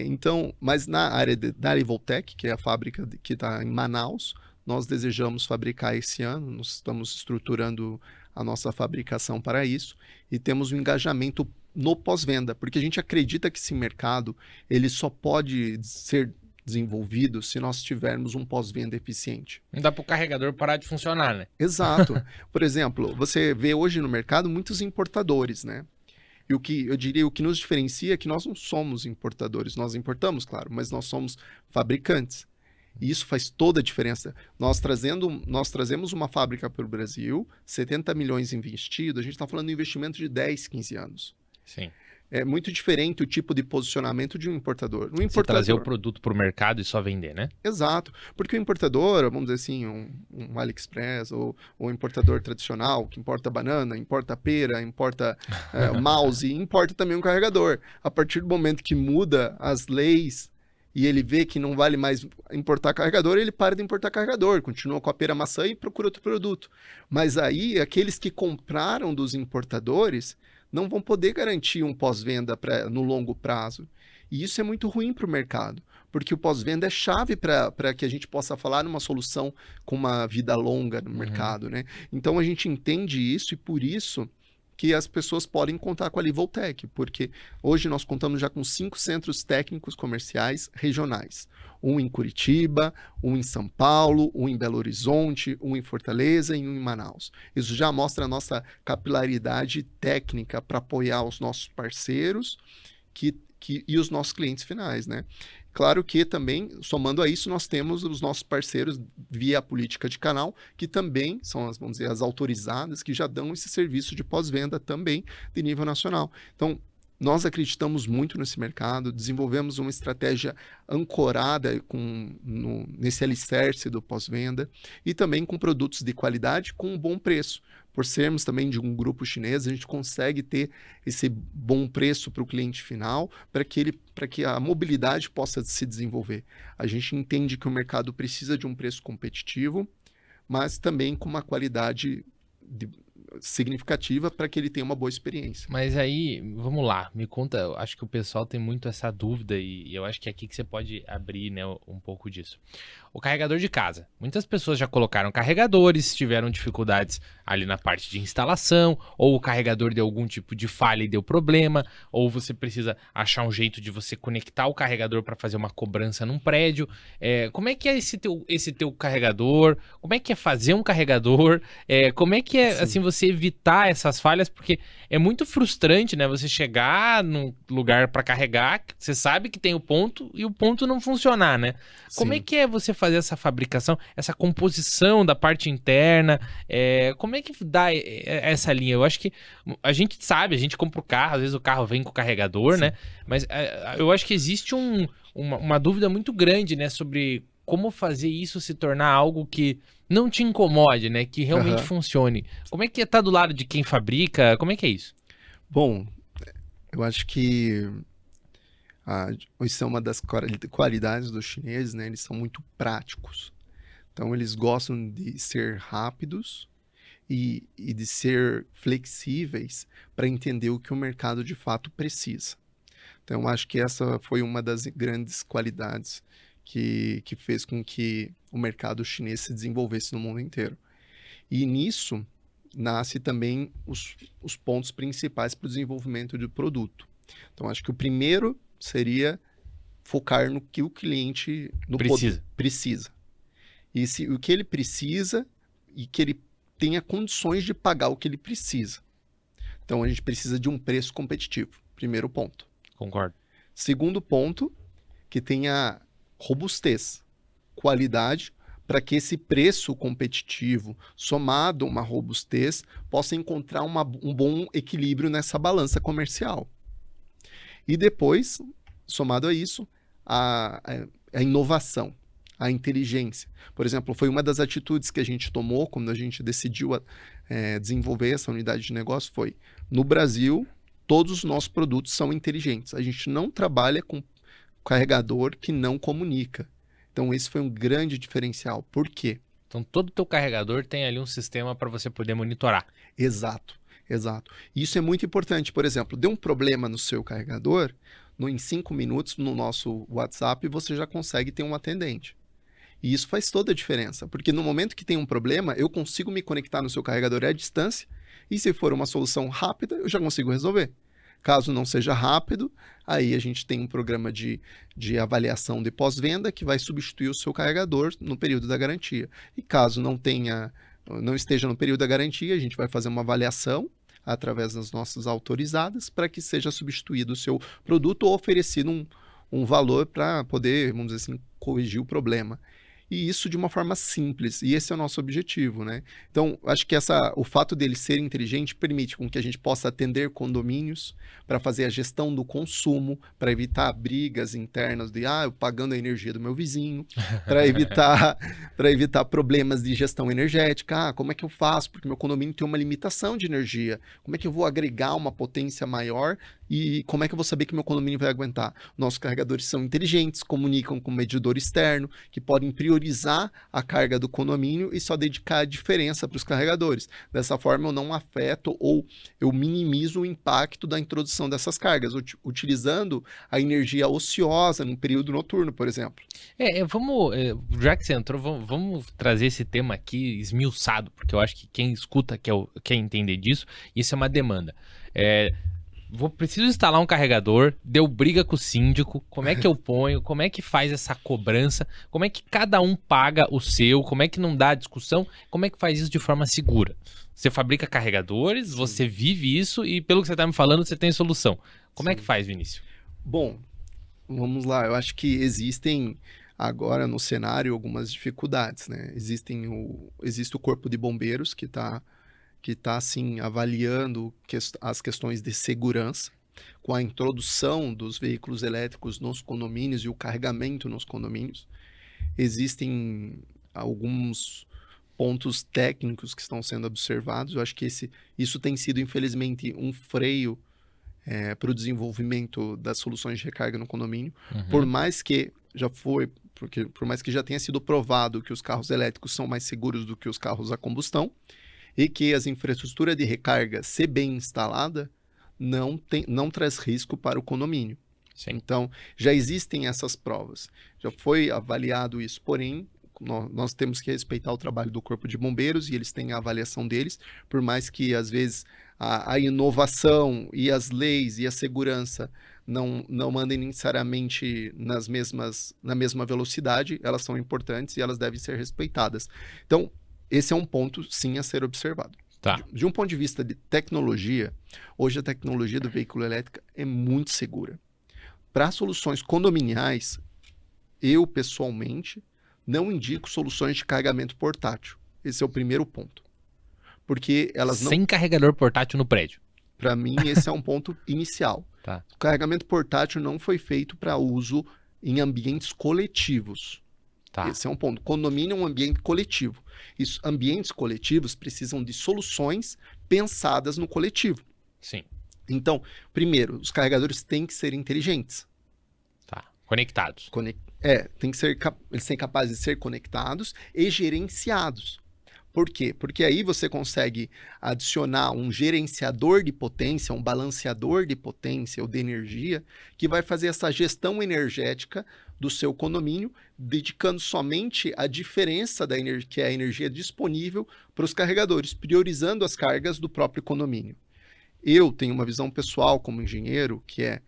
Então, mas na área da Arivotec, que é a fábrica que está em Manaus, nós desejamos fabricar esse ano, nós estamos estruturando a nossa fabricação para isso e temos um engajamento no pós-venda, porque a gente acredita que esse mercado ele só pode ser desenvolvido se nós tivermos um pós-venda eficiente. Não dá para o carregador parar de funcionar, né? Exato. Por exemplo, você vê hoje no mercado muitos importadores, né? E eu diria, o que nos diferencia é que nós não somos importadores. Nós importamos, claro, mas nós somos fabricantes. E isso faz toda a diferença. Nós trazemos uma fábrica para o Brasil, 70 milhões investido, a gente está falando de um investimento de 10, 15 anos. Sim. É muito diferente o tipo de posicionamento de um importador. Você trazer o produto para o mercado e só vender, né? Exato. Porque o importador, vamos dizer assim, um AliExpress ou um importador tradicional, que importa banana, importa pera, importa mouse, importa também um carregador. A partir do momento que muda as leis e ele vê que não vale mais importar carregador, ele para de importar carregador, continua com a pera maçã e procura outro produto. Mas aí, aqueles que compraram dos importadores não vão poder garantir um pós-venda no longo prazo. E isso é muito ruim para o mercado, porque o pós-venda é chave para que a gente possa falar numa solução com uma vida longa no mercado, né? Então a gente entende isso e por isso que as pessoas podem contar com a Livoltec, porque hoje nós contamos já com 5 centros técnicos comerciais regionais. Um em Curitiba, um em São Paulo, um em Belo Horizonte, um em Fortaleza e um em Manaus. Isso já mostra a nossa capilaridade técnica para apoiar os nossos parceiros e os nossos clientes finais, né? Claro que também, somando a isso, nós temos os nossos parceiros via política de canal, que também são vamos dizer, as autorizadas, que já dão esse serviço de pós-venda também de nível nacional. Então, nós acreditamos muito nesse mercado, desenvolvemos uma estratégia ancorada nesse alicerce do pós-venda e também com produtos de qualidade com um bom preço. Por sermos também de um grupo chinês, a gente consegue ter esse bom preço para o cliente final, para que a mobilidade possa se desenvolver. A gente entende que o mercado precisa de um preço competitivo, mas também com uma qualidade significativa para que ele tenha uma boa experiência. Mas aí, vamos lá, me conta, eu acho que o pessoal tem muito essa dúvida e eu acho que é aqui que você pode abrir, né, um pouco disso. O carregador de casa. Muitas pessoas já colocaram carregadores, tiveram dificuldades ali na parte de instalação, ou o carregador deu algum tipo de falha e deu problema, ou você precisa achar um jeito de você conectar o carregador para fazer uma cobrança num prédio. Como é que é esse teu carregador? Como é que é fazer um carregador? Como é que é, assim, você evitar essas falhas? Porque é muito frustrante, né? Você chegar num lugar para carregar, você sabe que tem o ponto e o ponto não funcionar, né? Como é que é você fazer essa fabricação, essa composição da parte interna? Como é que dá essa linha? Eu acho que a gente sabe, a gente compra o carro, às vezes o carro vem com o carregador, né? Mas eu acho que existe uma dúvida muito grande, né? Sobre como fazer isso se tornar algo que não te incomode, né? Que realmente funcione. Como é que é estar do lado de quem fabrica? Como é que é isso? Bom, eu acho que isso é uma das qualidades dos chineses, né? Eles são muito práticos. Então, eles gostam de ser rápidos e de ser flexíveis para entender o que o mercado de fato precisa. Então, eu acho que essa foi uma das grandes qualidades que fez com que o mercado chinês se desenvolvesse no mundo inteiro. E nisso nasce também os pontos principais para o desenvolvimento do produto. Então, acho que o primeiro seria focar no que o cliente precisa. o que ele precisa e que ele tenha condições de pagar o que ele precisa. Então, a gente precisa de um preço competitivo. Primeiro ponto. Concordo. Segundo ponto, que tenha robustez, qualidade, para que esse preço competitivo, somado a uma robustez, possa encontrar um bom equilíbrio nessa balança comercial. E depois, somado a isso, a inovação, a inteligência. Por exemplo, foi uma das atitudes que a gente tomou quando a gente decidiu desenvolver essa unidade de negócio, foi, no Brasil, todos os nossos produtos são inteligentes. A gente não trabalha com carregador que não comunica. Então, esse foi um grande diferencial. Por quê? Então, todo teu carregador tem ali um sistema para você poder monitorar. Exato. Isso é muito importante. Por exemplo, deu um problema no seu carregador, em 5 minutos, no nosso WhatsApp, você já consegue ter um atendente. E isso faz toda a diferença, porque no momento que tem um problema, eu consigo me conectar no seu carregador à distância, e se for uma solução rápida, eu já consigo resolver. Caso não seja rápido, aí a gente tem um programa de avaliação de pós-venda que vai substituir o seu carregador no período da garantia. E caso não esteja no período da garantia, a gente vai fazer uma avaliação através das nossas autorizadas para que seja substituído o seu produto ou oferecido um valor para poder, vamos dizer assim, corrigir o problema. E isso de uma forma simples, e esse é o nosso objetivo, né? Então, acho que o fato dele ser inteligente permite com que a gente possa atender condomínios para fazer a gestão do consumo, para evitar brigas internas de, eu pagando a energia do meu vizinho, para evitar problemas de gestão energética. Como é que eu faço? Porque meu condomínio tem uma limitação de energia. Como é que eu vou agregar uma potência maior e como é que eu vou saber que meu condomínio vai aguentar? Nossos carregadores são inteligentes, comunicam com o medidor externo, que podem priorizar a carga do condomínio e só dedicar a diferença para os carregadores. Dessa forma, eu não afeto ou eu minimizo o impacto da introdução dessas cargas, utilizando a energia ociosa no período noturno, por exemplo. Já que você entrou, vamos trazer esse tema aqui esmiuçado, porque eu acho que quem escuta quer entender disso, isso é uma demanda. Preciso instalar um carregador, deu briga com o síndico, como é que eu ponho, como é que faz essa cobrança, como é que cada um paga o seu, como é que não dá discussão, como é que faz isso de forma segura? Você fabrica carregadores, Sim. Você vive isso e pelo que você está me falando, você tem solução. Como Sim. é que faz, Vinícius? Bom, vamos lá, eu acho que existem agora no cenário algumas dificuldades, né? Existe o Corpo de Bombeiros que está assim, avaliando as questões de segurança, com a introdução dos veículos elétricos nos condomínios e o carregamento nos condomínios. Existem alguns pontos técnicos que estão sendo observados. Eu acho que isso tem sido, infelizmente, um freio para o desenvolvimento das soluções de recarga no condomínio. Uhum. Por mais que já tenha sido provado que os carros elétricos são mais seguros do que os carros a combustão, e que as infraestruturas de recarga, se bem instalada, não traz risco para o condomínio. Sim. Então, já existem essas provas. Já foi avaliado isso, porém, nós temos que respeitar o trabalho do Corpo de Bombeiros e eles têm a avaliação deles, por mais que, às vezes, a inovação e as leis e a segurança não mandem necessariamente na mesma velocidade, elas são importantes e elas devem ser respeitadas. Então, esse é um ponto, sim, a ser observado. Tá. De um ponto de vista de tecnologia, hoje a tecnologia do veículo elétrico é muito segura. Para soluções condominiais, eu, pessoalmente, não indico soluções de carregamento portátil. Esse é o primeiro ponto. Porque elas não... Sem carregador portátil no prédio. Para mim, esse é um ponto inicial. Tá. O carregamento portátil não foi feito para uso em ambientes coletivos. Tá. Esse é um ponto. Condomínio é um ambiente coletivo. Ambientes coletivos precisam de soluções pensadas no coletivo. Sim. Então, primeiro, os carregadores têm que ser inteligentes. Tá. Conectados. Eles têm que ser capazes de ser conectados e gerenciados. Por quê? Porque aí você consegue adicionar um gerenciador de potência, um balanceador de potência ou de energia, que vai fazer essa gestão energética do seu condomínio, dedicando somente a diferença que é a energia disponível para os carregadores, priorizando as cargas do próprio condomínio. Eu tenho uma visão pessoal como engenheiro, que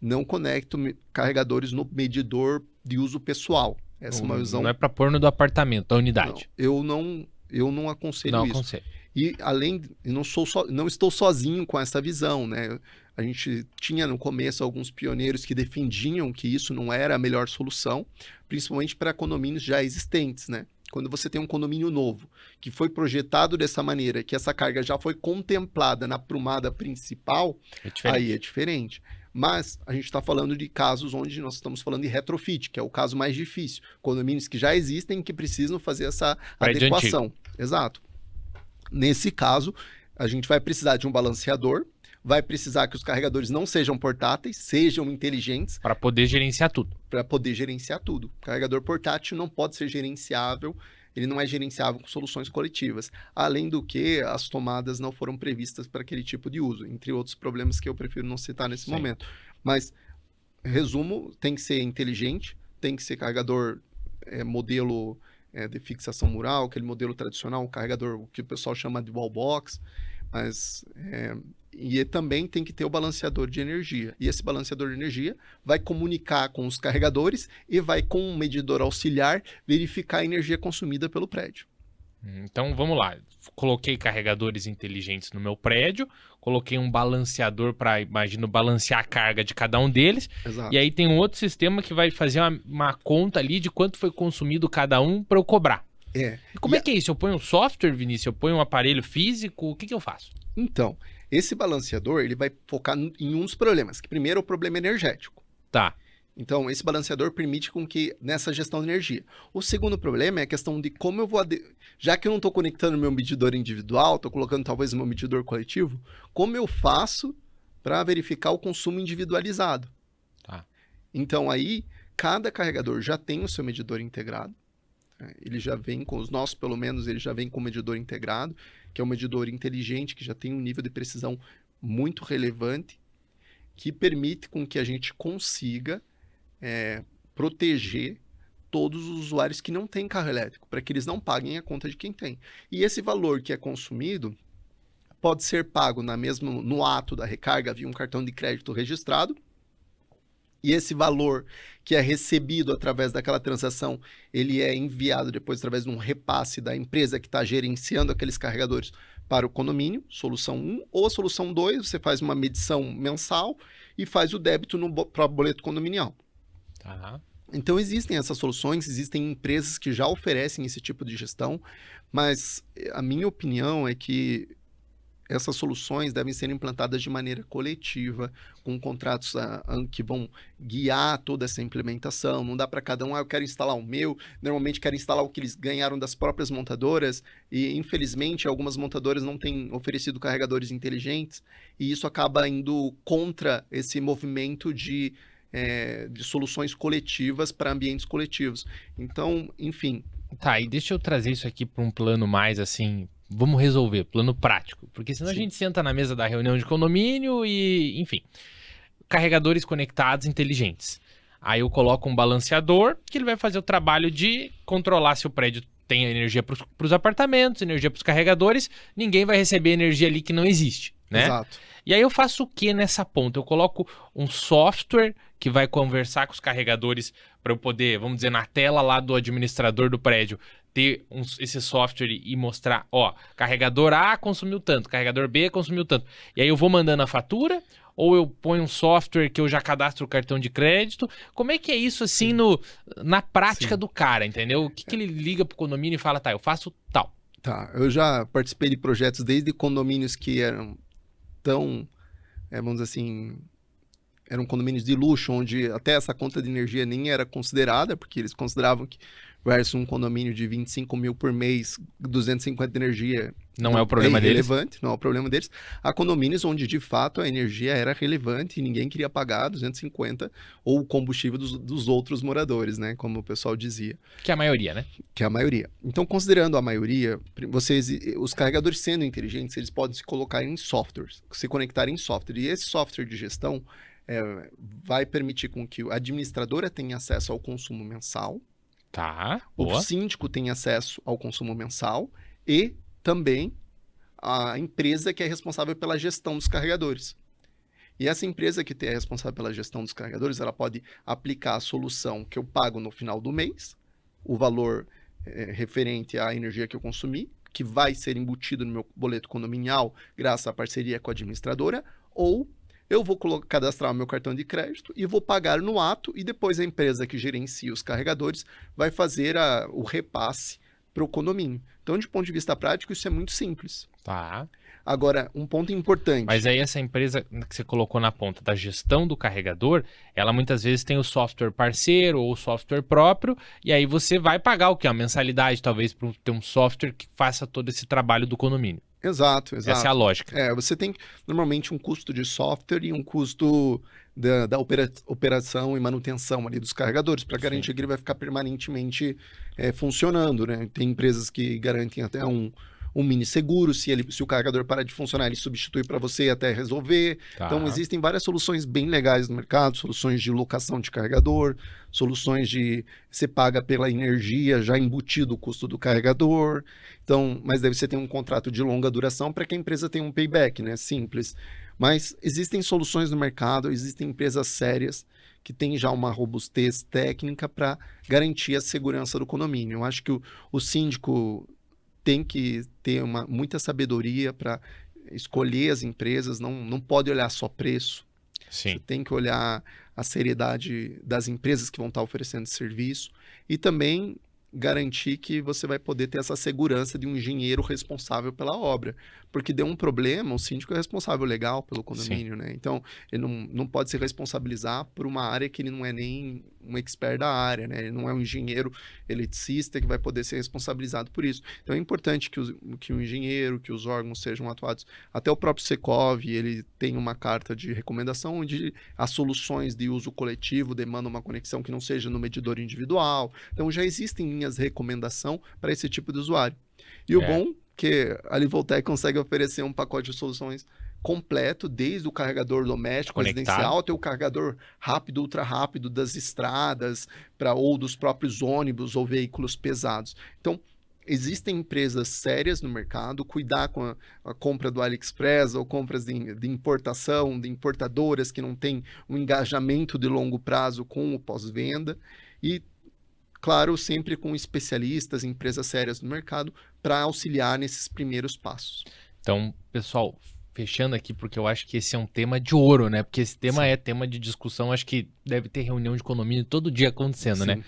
não conecto carregadores no medidor de uso pessoal. Essa é uma visão... Não é para pôr no do apartamento, da Não, unidade. eu não aconselho Não isso. aconselho. E além, eu não estou sozinho com essa visão, né? A gente tinha no começo alguns pioneiros que defendiam que isso não era a melhor solução, principalmente para condomínios já existentes, né? Quando você tem um condomínio novo, que foi projetado dessa maneira, que essa carga já foi contemplada na prumada principal, É diferente. aí é diferente. Mas a gente está falando de casos onde nós estamos falando de retrofit, que é o caso mais difícil. Condomínios que já existem e que precisam fazer essa Prédio adequação. Exato. Nesse caso, a gente vai precisar de um balanceador, vai precisar que os carregadores não sejam portáteis, sejam inteligentes, Para poder gerenciar tudo. para poder gerenciar tudo. O carregador portátil não pode ser gerenciável, ele não é gerenciável com soluções coletivas. Além do que, as tomadas não foram previstas para aquele tipo de uso, entre outros problemas que eu prefiro não citar nesse Sim. momento. Mas, resumo, tem que ser inteligente, tem que ser carregador modelo de fixação mural, aquele modelo tradicional, o carregador, o que o pessoal chama de wall box, mas e também tem que ter o balanceador de energia. E esse balanceador de energia vai comunicar com os carregadores e vai, com um medidor auxiliar, verificar a energia consumida pelo prédio. Então vamos lá. Coloquei carregadores inteligentes no meu prédio, coloquei um balanceador para, imagino, balancear a carga de cada um deles. Exato. E aí tem um outro sistema que vai fazer uma conta ali de quanto foi consumido cada um para eu cobrar. E como é que é isso? Eu ponho um software, Vinícius? Eu ponho um aparelho físico? O que eu faço? Então, esse balanceador ele vai focar em um dos problemas, que primeiro é o problema energético. Tá. Então, esse balanceador permite com que nessa gestão de energia. O segundo problema é a questão de como eu vou... Já que eu não estou conectando meu medidor individual, estou colocando talvez o meu medidor coletivo, como eu faço para verificar o consumo individualizado? Tá. Então, aí, cada carregador já tem o seu medidor integrado. Ele já vem com os nossos, pelo menos, ele já vem com o medidor integrado, que é um medidor inteligente, que já tem um nível de precisão muito relevante, que permite com que a gente consiga proteger todos os usuários que não têm carro elétrico, para que eles não paguem a conta de quem tem. E esse valor que é consumido pode ser pago no ato da recarga via um cartão de crédito registrado, e esse valor que é recebido através daquela transação, ele é enviado depois através de um repasse da empresa que está gerenciando aqueles carregadores para o condomínio, solução 1, ou solução 2, você faz uma medição mensal e faz o débito no próprio boleto condominial. Tá. Então existem essas soluções, existem empresas que já oferecem esse tipo de gestão, mas a minha opinião é que essas soluções devem ser implantadas de maneira coletiva, com contratos que vão guiar toda essa implementação. Não dá para cada um, eu quero instalar o meu, normalmente quero instalar o que eles ganharam das próprias montadoras, e infelizmente algumas montadoras não têm oferecido carregadores inteligentes, e isso acaba indo contra esse movimento de soluções coletivas para ambientes coletivos. Então, enfim. Tá, e deixa eu trazer isso aqui para um plano mais assim, vamos resolver, plano prático. Porque senão Sim. a gente senta na mesa da reunião de condomínio e, enfim, carregadores conectados inteligentes. Aí eu coloco um balanceador que ele vai fazer o trabalho de controlar se o prédio tem energia para os apartamentos, energia para os carregadores, ninguém vai receber energia ali que não existe, né? Exato. E aí eu faço o que nessa ponta? Eu coloco um software que vai conversar com os carregadores para eu poder, vamos dizer, na tela lá do administrador do prédio, ter esse software e mostrar, ó, carregador A consumiu tanto, carregador B consumiu tanto. E aí eu vou mandando a fatura, ou eu ponho um software que eu já cadastro o cartão de crédito. Como é que é isso assim na prática Sim. do cara, entendeu? O que ele liga pro condomínio e fala, tá, eu faço tal. Tá, eu já participei de projetos desde condomínios que eram tão, vamos dizer assim, eram condomínios de luxo, onde até essa conta de energia nem era considerada, porque eles consideravam que versus um condomínio de 25 mil por mês, 250 de energia... Não é o problema deles. Relevante, não é o problema deles. Há condomínios onde, de fato, a energia era relevante e ninguém queria pagar 250 ou o combustível dos outros moradores, né? Como o pessoal dizia. Que é a maioria, né? Que é a maioria. Então, considerando a maioria, os carregadores sendo inteligentes, eles podem se colocar em softwares, se conectar em software. E esse software de gestão vai permitir com que a administradora tenha acesso ao consumo mensal, Tá, o boa. síndico tenha acesso ao consumo mensal e também a empresa que é responsável pela gestão dos carregadores. E essa empresa que é responsável pela gestão dos carregadores, ela pode aplicar a solução que eu pago no final do mês, o valor referente à energia que eu consumi, que vai ser embutido no meu boleto condominial graças à parceria com a administradora, ou eu vou cadastrar o meu cartão de crédito e vou pagar no ato, e depois a empresa que gerencia os carregadores vai fazer o repasse para o condomínio. Então, de ponto de vista prático, isso é muito simples. Tá. Agora, um ponto importante. Mas aí essa empresa que você colocou na ponta da gestão do carregador, ela muitas vezes tem o software parceiro ou o software próprio, e aí você vai pagar o quê? Uma mensalidade, talvez, para ter um software que faça todo esse trabalho do condomínio. Exato, exato. Essa é a lógica. Você tem normalmente um custo de software e um custo da operação e manutenção ali dos carregadores, para garantir que ele vai ficar permanentemente funcionando, né? Tem empresas que garantem até um mini seguro, se o carregador parar de funcionar, ele substitui para você até resolver. Tá. Então, existem várias soluções bem legais no mercado, soluções de locação de carregador, soluções de você paga pela energia já embutido o custo do carregador. Então, mas deve você ter um contrato de longa duração para que a empresa tenha um payback, né? Simples. Mas existem soluções no mercado, existem empresas sérias que têm já uma robustez técnica para garantir a segurança do condomínio. Eu acho que o síndico tem que ter muita sabedoria para escolher as empresas, não pode olhar só preço. Sim. Você tem que olhar a seriedade das empresas que vão estar oferecendo serviço e também garantir que você vai poder ter essa segurança de um engenheiro responsável pela obra. Porque deu um problema, o síndico é responsável legal pelo condomínio, né? Então, ele não pode se responsabilizar por uma área que ele não é nem um expert da área, né? Ele não é um engenheiro eletricista que vai poder ser responsabilizado por isso. Então, é importante que o engenheiro, que os órgãos sejam atuados. Até o próprio Secov, ele tem uma carta de recomendação onde as soluções de uso coletivo demandam uma conexão que não seja no medidor individual. Então, já existem linhas de recomendação para esse tipo de usuário. E o bom que a Livoltec consegue oferecer um pacote de soluções completo, desde o carregador doméstico, residencial, até o carregador rápido, ultra rápido das estradas, ou dos próprios ônibus ou veículos pesados. Então, existem empresas sérias no mercado, cuidar com a compra do AliExpress ou compras de importação, de importadoras que não têm um engajamento de longo prazo com o pós-venda e claro, sempre com especialistas, empresas sérias no mercado, para auxiliar nesses primeiros passos. Então, pessoal, fechando aqui, porque eu acho que esse é um tema de ouro, né? Porque esse tema é tema de discussão, acho que deve ter reunião de condomínio todo dia acontecendo, né?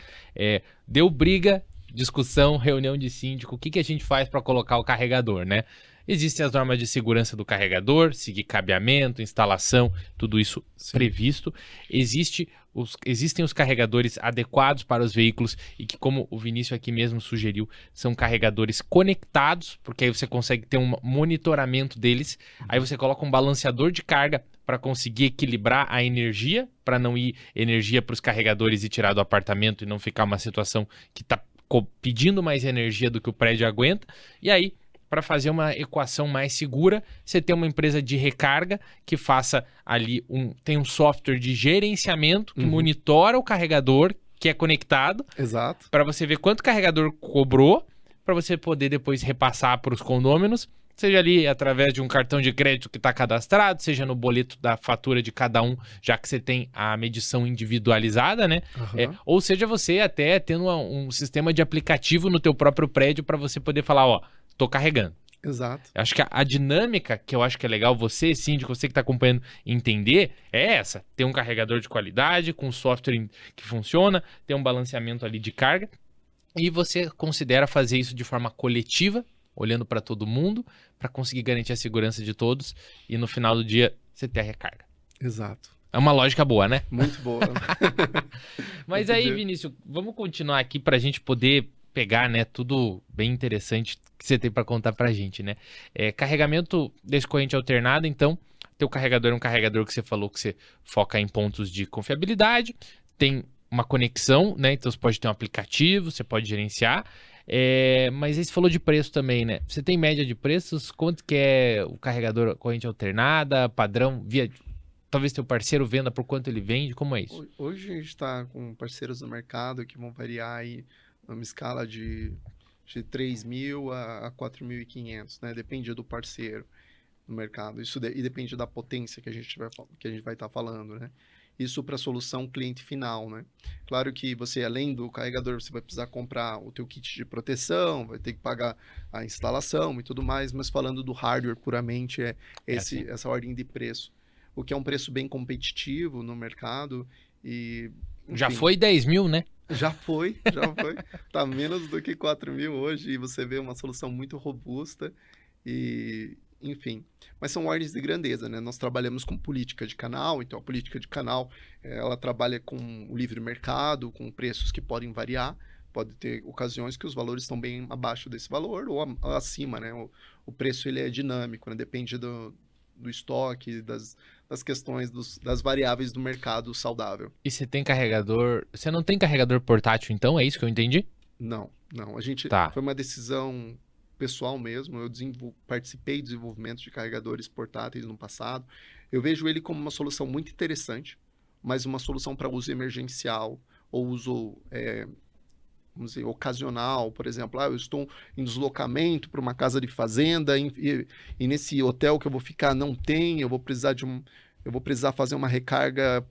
Deu briga, discussão, reunião de síndico, o que a gente faz para colocar o carregador, né? Existem as normas de segurança do carregador, seguir cabeamento, instalação, tudo isso previsto. Existem os carregadores adequados para os veículos e que, como o Vinícius aqui mesmo sugeriu, são carregadores conectados, porque aí você consegue ter um monitoramento deles. Aí você coloca um balanceador de carga para conseguir equilibrar a energia, para não ir energia para os carregadores e tirar do apartamento e não ficar uma situação que está pedindo mais energia do que o prédio aguenta. E aí, para fazer uma equação mais segura, você tem uma empresa de recarga que faça ali tem um software de gerenciamento que monitora o carregador que é conectado. Exato. Para você ver quanto o carregador cobrou, para você poder depois repassar para os condôminos, seja ali através de um cartão de crédito que está cadastrado, seja no boleto da fatura de cada um, já que você tem a medição individualizada, né? Ou seja, você até tendo um sistema de aplicativo no teu próprio prédio para você poder falar, ó, tô carregando. Exato. Acho que a dinâmica que eu acho que é legal você, síndico, você que está acompanhando, entender é essa. Ter um carregador de qualidade, com software que funciona, ter um balanceamento ali de carga, e você considera fazer isso de forma coletiva, olhando para todo mundo, para conseguir garantir a segurança de todos, e no final do dia você ter a recarga. Exato. É uma lógica boa, né? Muito boa. Mas aí, Vinícius, vamos continuar aqui para a gente poder pegar, né, tudo bem interessante que você tem para contar pra gente, né? Carregamento desse corrente alternada, então, teu carregador é um carregador que você falou que você foca em pontos de confiabilidade, tem uma conexão, né? Então você pode ter um aplicativo, você pode gerenciar, mas aí você falou de preço também, né? Você tem média de preços? Quanto que é o carregador corrente alternada, padrão, talvez teu parceiro venda por quanto ele vende, como é isso? Hoje a gente está com parceiros no mercado que vão variar aí numa escala de 3.000 a 4.500, né? Depende do parceiro no mercado. Isso e depende da potência que a gente vai estar falando, né? isso para a solução cliente final, né? Claro que você, além do carregador, você vai precisar comprar o teu kit de proteção, vai ter que pagar a instalação e tudo mais, mas falando do hardware puramente, Assim. essa ordem de preço. O que é um preço bem competitivo no mercado e, Já enfim, foi 10 mil, né? já foi. Tá menos do que 4 mil hoje e você vê uma solução muito robusta e, enfim. Mas são ordens de grandeza, né? Nós trabalhamos com política de canal, então a política de canal, ela trabalha com o livre mercado, com preços que podem variar. Pode ter ocasiões que os valores estão bem abaixo desse valor ou acima, né? O preço ele é dinâmico, né? Depende do estoque, das questões das variáveis do mercado saudável. E você tem carregador... Você não tem carregador portátil, então? É isso que eu entendi? Não. A gente Tá. foi uma decisão pessoal mesmo. Eu participei do desenvolvimento de carregadores portáteis no passado. Eu vejo ele como uma solução muito interessante, mas uma solução para uso emergencial ou uso, vamos dizer, ocasional. Por exemplo, eu estou em deslocamento para uma casa de fazenda e nesse hotel que eu vou ficar não tem, eu vou precisar fazer uma recarga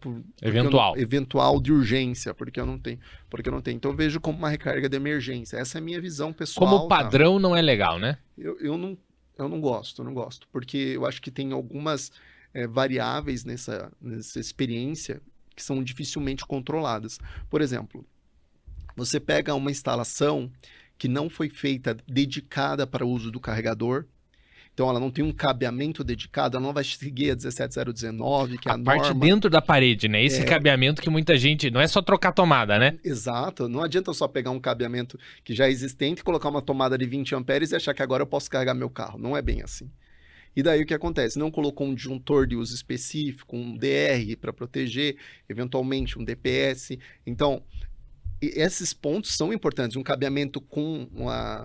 eventual de urgência, porque eu não tenho. Então eu vejo como uma recarga de emergência. Essa é a minha visão pessoal. Como padrão não é legal, né? Eu não gosto, porque eu acho que tem algumas variáveis nessa experiência que são dificilmente controladas. Por exemplo, você pega uma instalação que não foi feita dedicada para o uso do carregador, então ela não tem um cabeamento dedicado, ela não vai seguir a 17019, que é a norma. Parte dentro da parede, né? Esse cabeamento que muita gente... Não é só trocar tomada, né? Exato. Não adianta só pegar um cabeamento que já é existente, colocar uma tomada de 20 amperes e achar que agora eu posso carregar meu carro. Não é bem assim. E daí o que acontece? Não colocou um disjuntor de uso específico, um DR para proteger, eventualmente um DPS. Então, esses pontos são importantes, um cabeamento com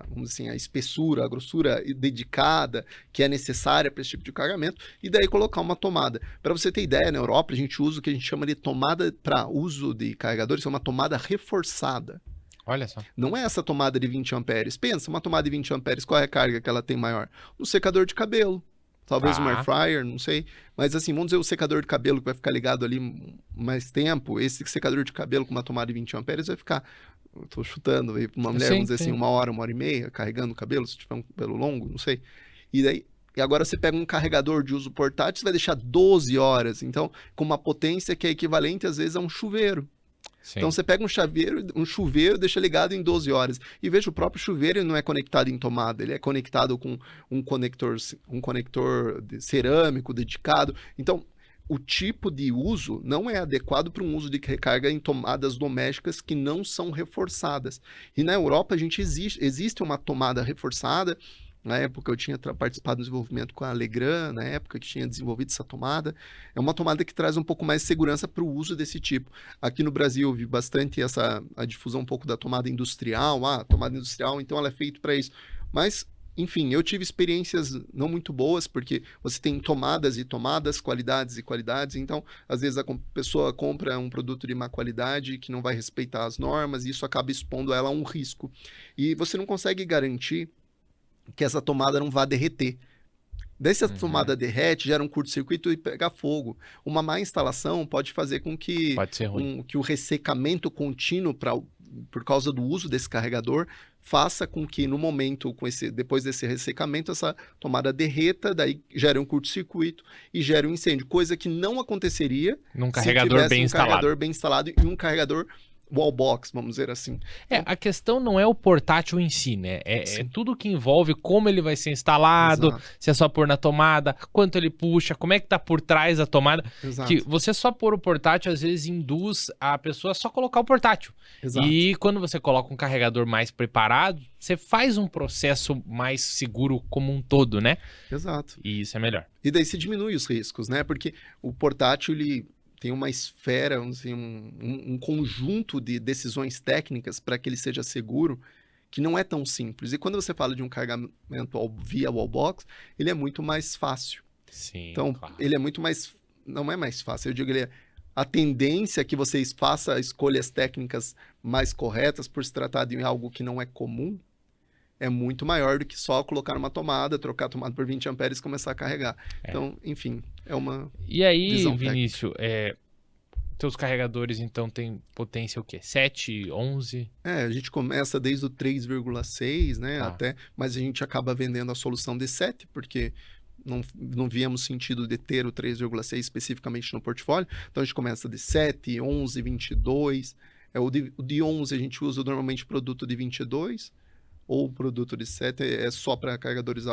vamos dizer, a espessura, a grossura dedicada, que é necessária para esse tipo de carregamento, e daí colocar uma tomada. Para você ter ideia, na Europa a gente usa o que a gente chama de tomada para uso de carregadores, é uma tomada reforçada. Olha só. Não é essa tomada de 20 amperes. Pensa, uma tomada de 20 amperes, qual é a carga que ela tem maior? No secador de cabelo. Talvez um air fryer, não sei. Mas assim, vamos dizer o secador de cabelo que vai ficar ligado ali mais tempo. Esse secador de cabelo com uma tomada de 20 amperes vai ficar, eu tô chutando aí, uma mulher, vamos dizer assim, 1 hora e meia, carregando o cabelo, se tiver um cabelo longo, não sei. E agora você pega um carregador de uso portátil, você vai deixar 12 horas. Então, com uma potência que é equivalente, às vezes, a um chuveiro. Sim. Então você pega um chuveiro, deixa ligado em 12 horas. E veja, o próprio chuveiro não é conectado em tomada, ele é conectado com um conector cerâmico dedicado. Então, o tipo de uso não é adequado para um uso de recarga em tomadas domésticas que não são reforçadas. E na Europa existe uma tomada reforçada. Na época eu tinha participado do desenvolvimento com a Legrand, na época que tinha desenvolvido essa tomada. É uma tomada que traz um pouco mais de segurança para o uso desse tipo. Aqui no Brasil eu vi bastante a difusão um pouco da tomada industrial. Tomada industrial, então ela é feita para isso. Mas, enfim, eu tive experiências não muito boas, porque você tem tomadas e tomadas, qualidades e qualidades. Então, às vezes a pessoa compra um produto de má qualidade que não vai respeitar as normas e isso acaba expondo ela a um risco. E você não consegue garantir que essa tomada não vá derreter. Daí se a tomada derrete, gera um curto-circuito e pega fogo. Uma má instalação pode fazer com que, que o ressecamento contínuo por causa do uso desse carregador faça com que no momento, depois desse ressecamento, essa tomada derreta, daí gera um curto-circuito e gera um incêndio. Coisa que não aconteceria num carregador bem instalado. Carregador bem instalado e um carregador wallbox, vamos dizer assim. A questão não é o portátil em si, né? É tudo que envolve como ele vai ser instalado, exato, se é só pôr na tomada, quanto ele puxa, como é que tá por trás da tomada. Exato. Que você só pôr o portátil, às vezes, induz a pessoa a só colocar o portátil. Exato. E quando você coloca um carregador mais preparado, você faz um processo mais seguro como um todo, né? Exato. E isso é melhor. E daí se diminui os riscos, né? Porque o portátil, ele tem uma esfera, assim, um conjunto de decisões técnicas para que ele seja seguro, que não é tão simples. E quando você fala de um carregamento via wallbox, ele é muito mais fácil. Sim, então, claro, ele é muito mais... Não é mais fácil, eu digo, a tendência é que vocês façam escolhas técnicas mais corretas por se tratar de algo que não é comum, é muito maior do que só colocar uma tomada, trocar a tomada por 20 amperes e começar a carregar. Então, enfim, é uma E aí, Vinícius, teus carregadores, então, tem potência o quê? 7, 11? A gente começa desde o 3,6, né, Tá. até, mas a gente acaba vendendo a solução de 7, porque não víamos sentido de ter o 3,6 especificamente no portfólio, então a gente começa de 7, 11, 22, o de 11 a gente usa normalmente produto de 22, ou o produto de 7 é só para carregadores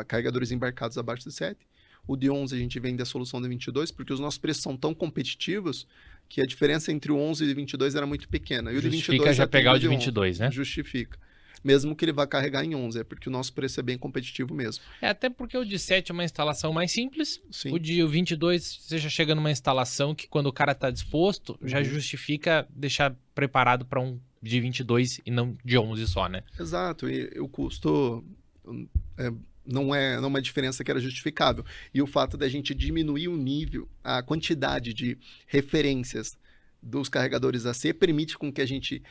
carregadores embarcados abaixo de 7. O de 11 a gente vende a solução de 22, porque os nossos preços são tão competitivos que a diferença entre o 11 e o de 22 era muito pequena. E o de Justifica 22 já atende pegar o de 11. 22, né? Justifica. Mesmo que ele vá carregar em 11, é porque o nosso preço é bem competitivo mesmo. Até porque o de 7 é uma instalação mais simples. Sim. O de 22, você já chega numa instalação que quando o cara tá disposto, já justifica deixar preparado para um de 22 e não de 11 só, né? Exato. E o custo não é uma diferença que era justificável. E o fato da gente diminuir o nível, a quantidade de referências dos carregadores AC permite com que a gente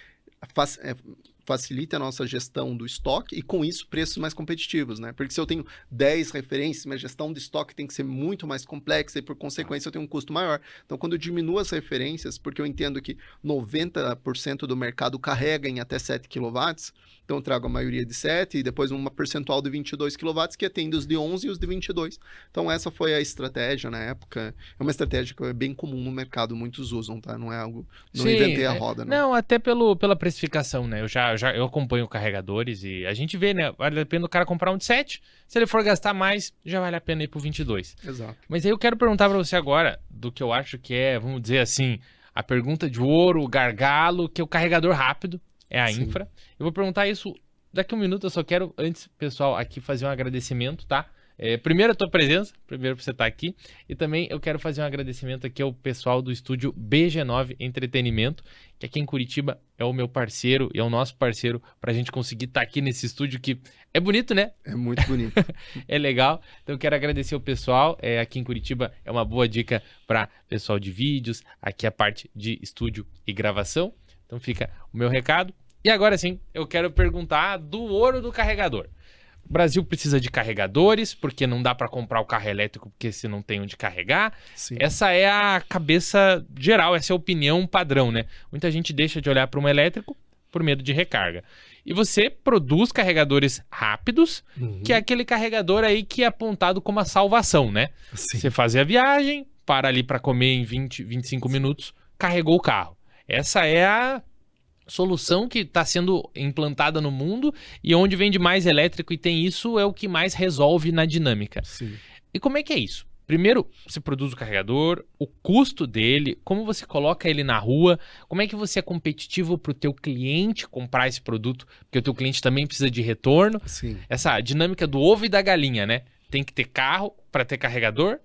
facilite a nossa gestão do estoque e, com isso, preços mais competitivos, né? Porque se eu tenho 10 referências, minha gestão de estoque tem que ser muito mais complexa e, por consequência, eu tenho um custo maior. Então, quando eu diminuo as referências, porque eu entendo que 90% do mercado carrega em até 7 kW, então eu trago a maioria de 7 e depois uma percentual de 22 kW que atende os de 11 e os de 22. Então, essa foi a estratégia na época. É uma estratégia que é bem comum no mercado, muitos usam, tá? Não é algo... Não Sim, inventei a roda, não. Não, até pela precificação, né? Eu acompanho carregadores e a gente vê, né? Vale a pena o cara comprar um de 7. Se ele for gastar mais, já vale a pena ir pro 22. Exato. Mas aí eu quero perguntar pra você agora do que eu acho que é, vamos dizer assim, a pergunta de ouro, o gargalo, que é o carregador rápido, é a Sim. infra. Eu vou perguntar isso daqui a um minuto, eu só quero, antes, pessoal, aqui fazer um agradecimento, tá? Primeiro a tua presença, primeiro por você estar aqui, e também eu quero fazer um agradecimento aqui ao pessoal do estúdio BG9 Entretenimento, que aqui em Curitiba é o meu parceiro e é o nosso parceiro pra gente conseguir estar aqui nesse estúdio que é bonito, né? É muito bonito. É legal, então eu quero agradecer o pessoal, aqui em Curitiba é uma boa dica para pessoal de vídeos, aqui a parte de estúdio e gravação, então fica o meu recado. E agora sim, eu quero perguntar do ouro do carregador. O Brasil precisa de carregadores, porque não dá para comprar o carro elétrico porque se não tem onde carregar. Sim. Essa é a cabeça geral, essa é a opinião padrão, né? Muita gente deixa de olhar para um elétrico por medo de recarga. E você produz carregadores rápidos, que é aquele carregador aí que é apontado como a salvação, né? Sim. Você faz a viagem, para ali para comer em 20, 25 minutos, carregou o carro. Essa é a solução que está sendo implantada no mundo e onde vende mais elétrico e tem isso é o que mais resolve na dinâmica. Sim. E como é que é isso? Primeiro, você produz o carregador, o custo dele, como você coloca ele na rua, como é que você é competitivo para o teu cliente comprar esse produto, porque o teu cliente também precisa de retorno. Sim. Essa dinâmica do ovo e da galinha, né? Tem que ter carro para ter carregador,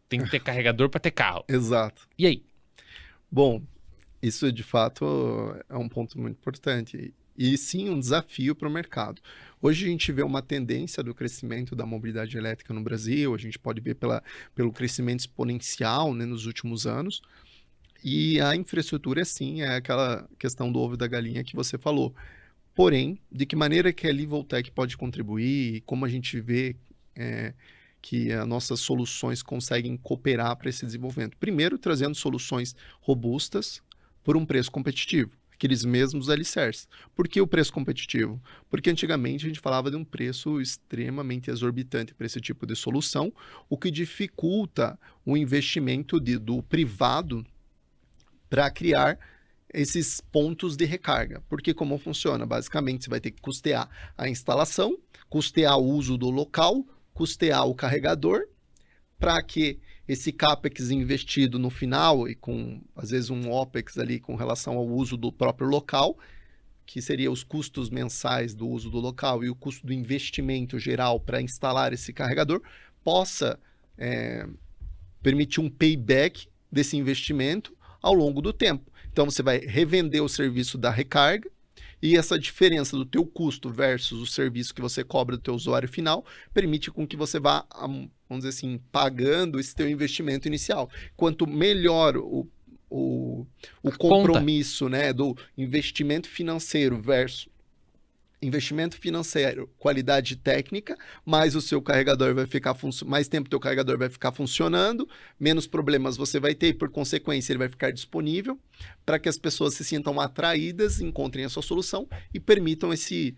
tem que ter carregador para ter carro. Exato. E aí? Bom, isso de fato é um ponto muito importante e sim um desafio para o mercado. Hoje a gente vê uma tendência do crescimento da mobilidade elétrica no Brasil, a gente pode ver pelo crescimento exponencial, né, nos últimos anos, e a infraestrutura sim é aquela questão do ovo e da galinha que você falou. Porém, de que maneira que a Livoltec pode contribuir e como a gente vê que as nossas soluções conseguem cooperar para esse desenvolvimento? Primeiro, trazendo soluções robustas, por um preço competitivo, aqueles mesmos alicerces. Por que o preço competitivo? Porque antigamente a gente falava de um preço extremamente exorbitante para esse tipo de solução, o que dificulta o investimento do privado para criar esses pontos de recarga. Porque como funciona? Basicamente você vai ter que custear a instalação, custear o uso do local, custear o carregador, para que esse CAPEX investido no final e com, às vezes, um OPEX ali com relação ao uso do próprio local, que seria os custos mensais do uso do local e o custo do investimento geral para instalar esse carregador, possa permitir um payback desse investimento ao longo do tempo. Então, você vai revender o serviço da recarga e essa diferença do teu custo versus o serviço que você cobra do teu usuário final permite com que você vá, vamos dizer assim, pagando esse teu investimento inicial. Quanto melhor o compromisso, né, do investimento financeiro versus investimento financeiro, qualidade técnica, mais o seu carregador vai ficar mais tempo o teu carregador vai ficar funcionando, menos problemas você vai ter e, por consequência, ele vai ficar disponível para que as pessoas se sintam atraídas, encontrem a sua solução e permitam esse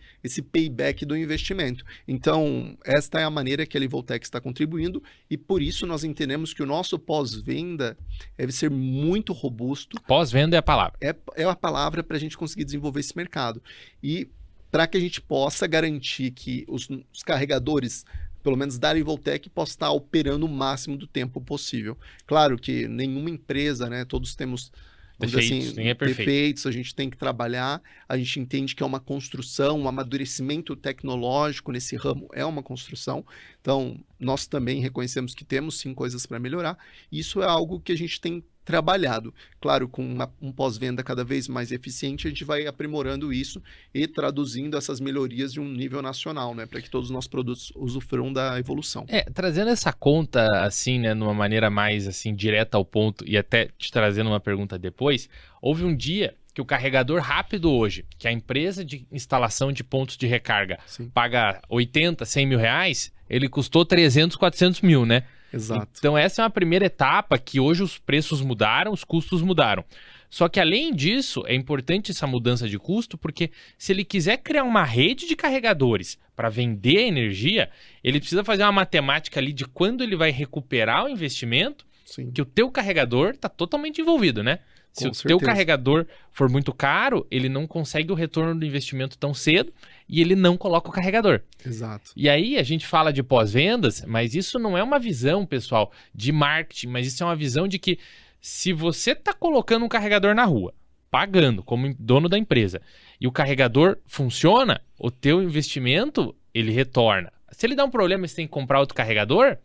payback do investimento. Então, esta é a maneira que a Livoltec está contribuindo e, por isso, nós entendemos que o nosso pós-venda deve ser muito robusto. Pós-venda é a palavra. É a palavra para a gente conseguir desenvolver esse mercado. E para que a gente possa garantir que os carregadores, pelo menos da Livoltec, possam estar operando o máximo do tempo possível. Claro que nenhuma empresa, né, todos temos defeitos, ninguém é perfeito. Defeitos, a gente tem que trabalhar, a gente entende que é uma construção, um amadurecimento tecnológico nesse ramo é uma construção, então nós também reconhecemos que temos sim coisas para melhorar, e isso é algo que a gente tem trabalhado. Claro, com um pós-venda cada vez mais eficiente, a gente vai aprimorando isso e traduzindo essas melhorias de um nível nacional, né, para que todos os nossos produtos usufruam da evolução. Trazendo essa conta assim, né, numa maneira mais assim direta ao ponto e até te trazendo uma pergunta depois, houve um dia que o carregador rápido hoje, que a empresa de instalação de pontos de recarga paga 80, 100 mil reais, ele custou 300, 400 mil, né? Exato. Então essa é uma primeira etapa que hoje os preços mudaram, os custos mudaram. Só que além disso, é importante essa mudança de custo, porque se ele quiser criar uma rede de carregadores para vender energia, ele precisa fazer uma matemática ali de quando ele vai recuperar o investimento, que o teu carregador está totalmente envolvido, né? Se o teu carregador for muito caro, ele não consegue o retorno do investimento tão cedo e ele não coloca o carregador. Exato. E aí a gente fala de pós-vendas, mas isso não é uma visão, pessoal, de marketing, mas isso é uma visão de que se você está colocando um carregador na rua, pagando como dono da empresa, e o carregador funciona, o teu investimento, ele retorna. Se ele dá um problema e você tem que comprar outro carregador,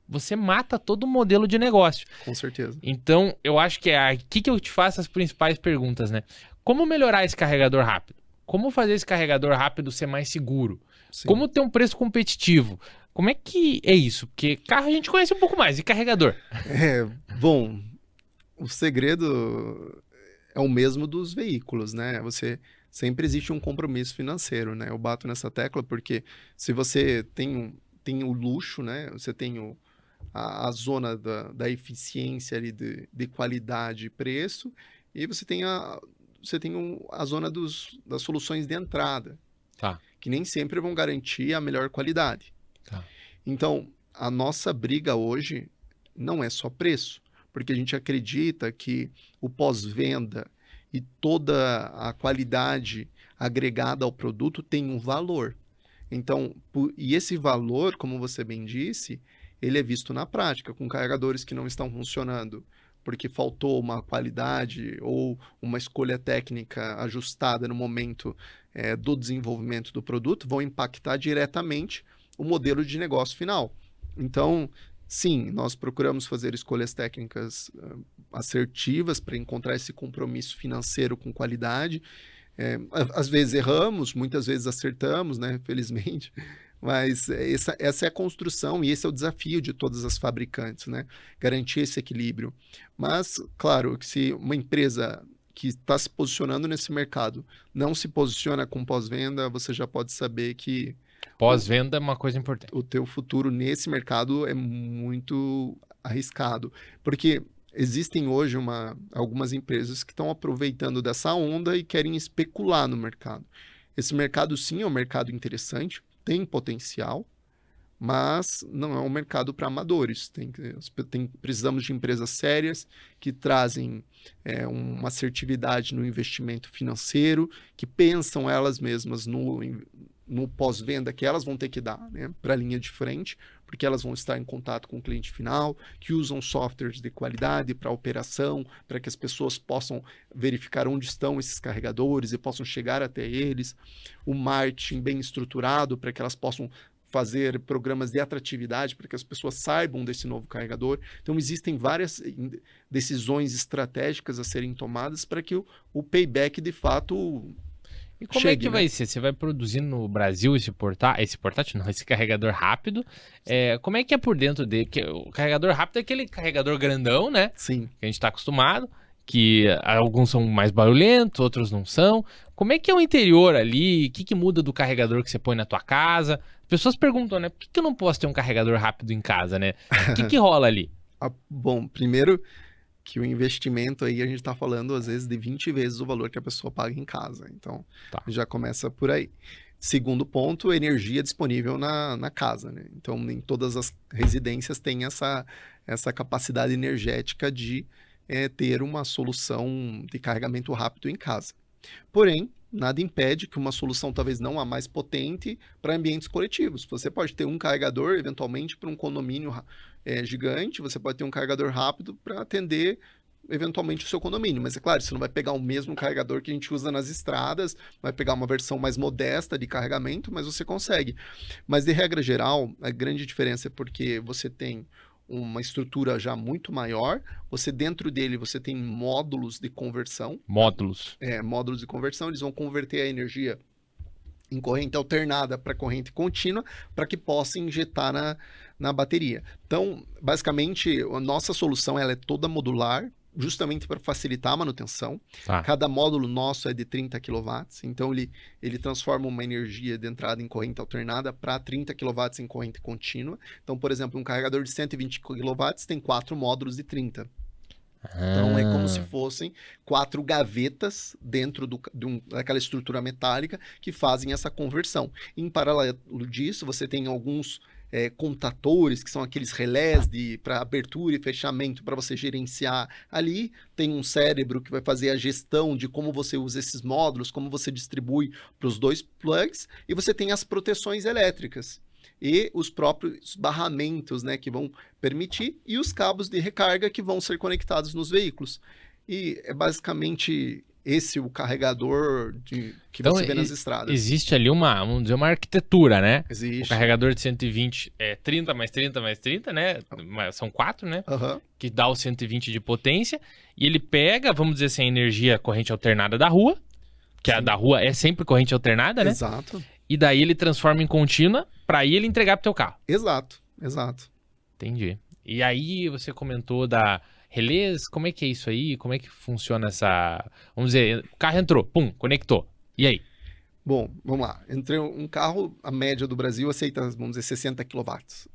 você mata todo o modelo de negócio. Com certeza. Então, eu acho que é aqui que eu te faço as principais perguntas, né? Como melhorar esse carregador rápido? Como fazer esse carregador rápido ser mais seguro? Como ter um preço competitivo? Como é que é isso? Porque carro a gente conhece um pouco mais, e carregador? Bom, o segredo é o mesmo dos veículos, né? Sempre existe um compromisso financeiro, né? Eu bato nessa tecla porque se você tem o luxo, né? Você tem a zona da eficiência ali de qualidade e preço, e você tem a zona das soluções de entrada, que nem sempre vão garantir a melhor qualidade. Então, a nossa briga hoje não é só preço, porque a gente acredita que o pós-venda e toda a qualidade agregada ao produto tem um valor. Então, e esse valor, como você bem disse, ele é visto na prática, com carregadores que não estão funcionando porque faltou uma qualidade ou uma escolha técnica ajustada no momento do desenvolvimento do produto, vão impactar diretamente o modelo de negócio final. Então, sim, nós procuramos fazer escolhas técnicas assertivas para encontrar esse compromisso financeiro com qualidade. Às vezes erramos, muitas vezes acertamos, né? Felizmente. Mas essa é a construção e esse é o desafio de todas as fabricantes, né? Garantir esse equilíbrio. Mas, claro, que se uma empresa que está se posicionando nesse mercado não se posiciona com pós-venda, você já pode saber que pós-venda é uma coisa importante. O teu futuro nesse mercado é muito arriscado, porque existem hoje algumas empresas que estão aproveitando dessa onda e querem especular no mercado. Esse mercado, sim, é um mercado interessante, tem potencial, mas não é um mercado para amadores. Precisamos de empresas sérias que trazem uma assertividade no investimento financeiro, que pensam elas mesmas no pós-venda que elas vão ter que dar, né, para a linha de frente, porque elas vão estar em contato com o cliente final, que usam softwares de qualidade para operação, para que as pessoas possam verificar onde estão esses carregadores e possam chegar até eles, o marketing bem estruturado para que elas possam fazer programas de atratividade para que as pessoas saibam desse novo carregador. Então, existem várias decisões estratégicas a serem tomadas para que o payback, de fato, e como é que vai ser? Você vai produzir no Brasil esse portátil, não, esse carregador rápido. Como é que é por dentro dele? Porque o carregador rápido é aquele carregador grandão, né? Sim. Que a gente está acostumado, que alguns são mais barulhentos, outros não são. Como é que é o interior ali? O que muda do carregador que você põe na tua casa? As pessoas perguntam, né? Por que eu não posso ter um carregador rápido em casa, né? O que rola ali? Bom, primeiro que o investimento aí a gente está falando às vezes de 20 vezes o valor que a pessoa paga em casa. Então, já começa por aí. Segundo ponto, energia disponível na casa, né? Então, nem todas as residências têm essa capacidade energética de ter uma solução de carregamento rápido em casa. Porém, nada impede que uma solução talvez não a mais potente para ambientes coletivos. Você pode ter um carregador, eventualmente, para um condomínio gigante, você pode ter um carregador rápido para atender eventualmente o seu condomínio, mas é claro, você não vai pegar o mesmo carregador que a gente usa nas estradas, vai pegar uma versão mais modesta de carregamento, mas você consegue. Mas de regra geral, a grande diferença é porque você tem uma estrutura já muito maior, dentro dele você tem módulos de conversão. Módulos. Módulos de conversão, eles vão converter a energia em corrente alternada para corrente contínua, para que possa injetar na bateria. Então, basicamente, a nossa solução ela é toda modular, justamente para facilitar a manutenção. Cada módulo nosso é de 30 kW, então ele transforma uma energia de entrada em corrente alternada para 30 kW em corrente contínua. Então, por exemplo, um carregador de 120 kW tem 4 módulos de 30. Então, é como se fossem 4 gavetas dentro daquela estrutura metálica que fazem essa conversão. Em paralelo disso, você tem alguns contatores, que são aqueles relés para abertura e fechamento para você gerenciar ali. Tem um cérebro que vai fazer a gestão de como você usa esses módulos, como você distribui para os 2 plugs, e você tem as proteções elétricas e os próprios barramentos, né, que vão permitir, e os cabos de recarga que vão ser conectados nos veículos. E é basicamente esse o carregador que então, você vê nas estradas. Existe ali vamos dizer, uma arquitetura, né? Existe. O carregador de 120 é 30 mais 30 mais 30, né? São 4, né? Que dá o 120 de potência. E ele pega, vamos dizer assim, a energia corrente alternada da rua, que a da rua é sempre corrente alternada, né? Exato. E daí ele transforma em contínua para aí ele entregar pro teu carro. Exato. Entendi. E aí você comentou da relés, como é que é isso aí? Como é que funciona essa... Vamos dizer, o carro entrou, pum, conectou. E aí? Bom, vamos lá. Entre um carro, a média do Brasil aceita, vamos dizer, 60 kW.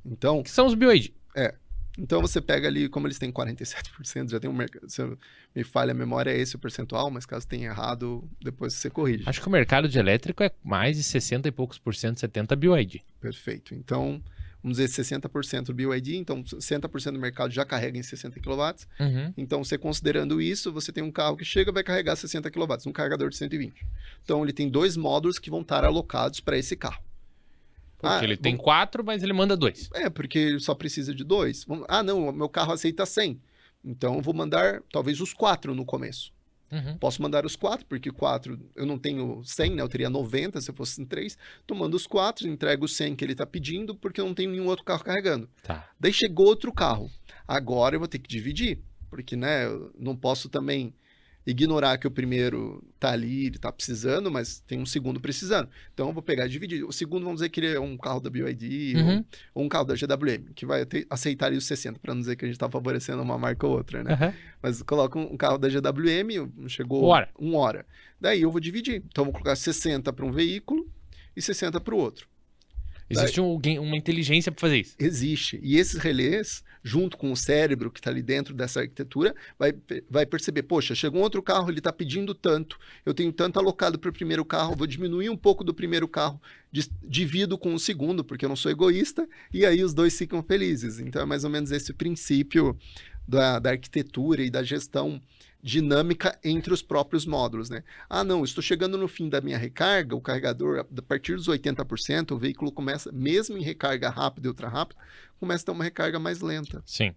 Então... Que são os BYD. Então você pega ali, como eles têm 47%, já tem um mercado... Se me falha a memória, é esse o percentual, mas caso tenha errado, depois você corrige. Acho que o mercado de elétrico é mais de 60 e poucos por cento, 70 BYD. Perfeito. Então... Vamos dizer 60% do BYD, então 60% do mercado já carrega em 60 kW. Então, você considerando isso, você tem um carro que chega e vai carregar 60 kW, um carregador de 120. Então, ele tem 2 módulos que vão estar alocados para esse carro. Porque ele tem 4, mas ele manda 2. Porque ele só precisa de 2. Não, o meu carro aceita 100. Então, eu vou mandar talvez os 4 no começo. Posso mandar os 4, porque 4 eu não tenho 100, né? Eu teria 90 se eu fosse em 3. Então, mando os 4, entrego os 100 que ele está pedindo, porque eu não tenho nenhum outro carro carregando. Daí chegou outro carro. Agora eu vou ter que dividir, porque, né, eu não posso também ignorar que o primeiro tá ali, ele tá precisando, mas tem um segundo precisando. Então eu vou pegar e dividir. O segundo, vamos dizer que ele é um carro da BYD ou um carro da GWM, que vai aceitar ali os 60, para não dizer que a gente tá favorecendo uma marca ou outra, né? Mas coloca um carro da GWM, chegou 1 hora. Daí eu vou dividir. Então eu vou colocar 60 para um veículo e 60 para o outro. Existe uma inteligência para fazer isso? Existe. E esses relés, junto com o cérebro que está ali dentro dessa arquitetura, vai perceber, poxa, chegou um outro carro, ele está pedindo tanto, eu tenho tanto alocado para o primeiro carro, vou diminuir um pouco do primeiro carro, divido com o segundo, porque eu não sou egoísta, e aí os 2 ficam felizes. Então é mais ou menos esse princípio da arquitetura e da gestão dinâmica entre os próprios módulos, né? Não, estou chegando no fim da minha recarga, o carregador, a partir dos 80%, o veículo começa, mesmo em recarga rápida e ultra rápida, começa a ter uma recarga mais lenta. Sim.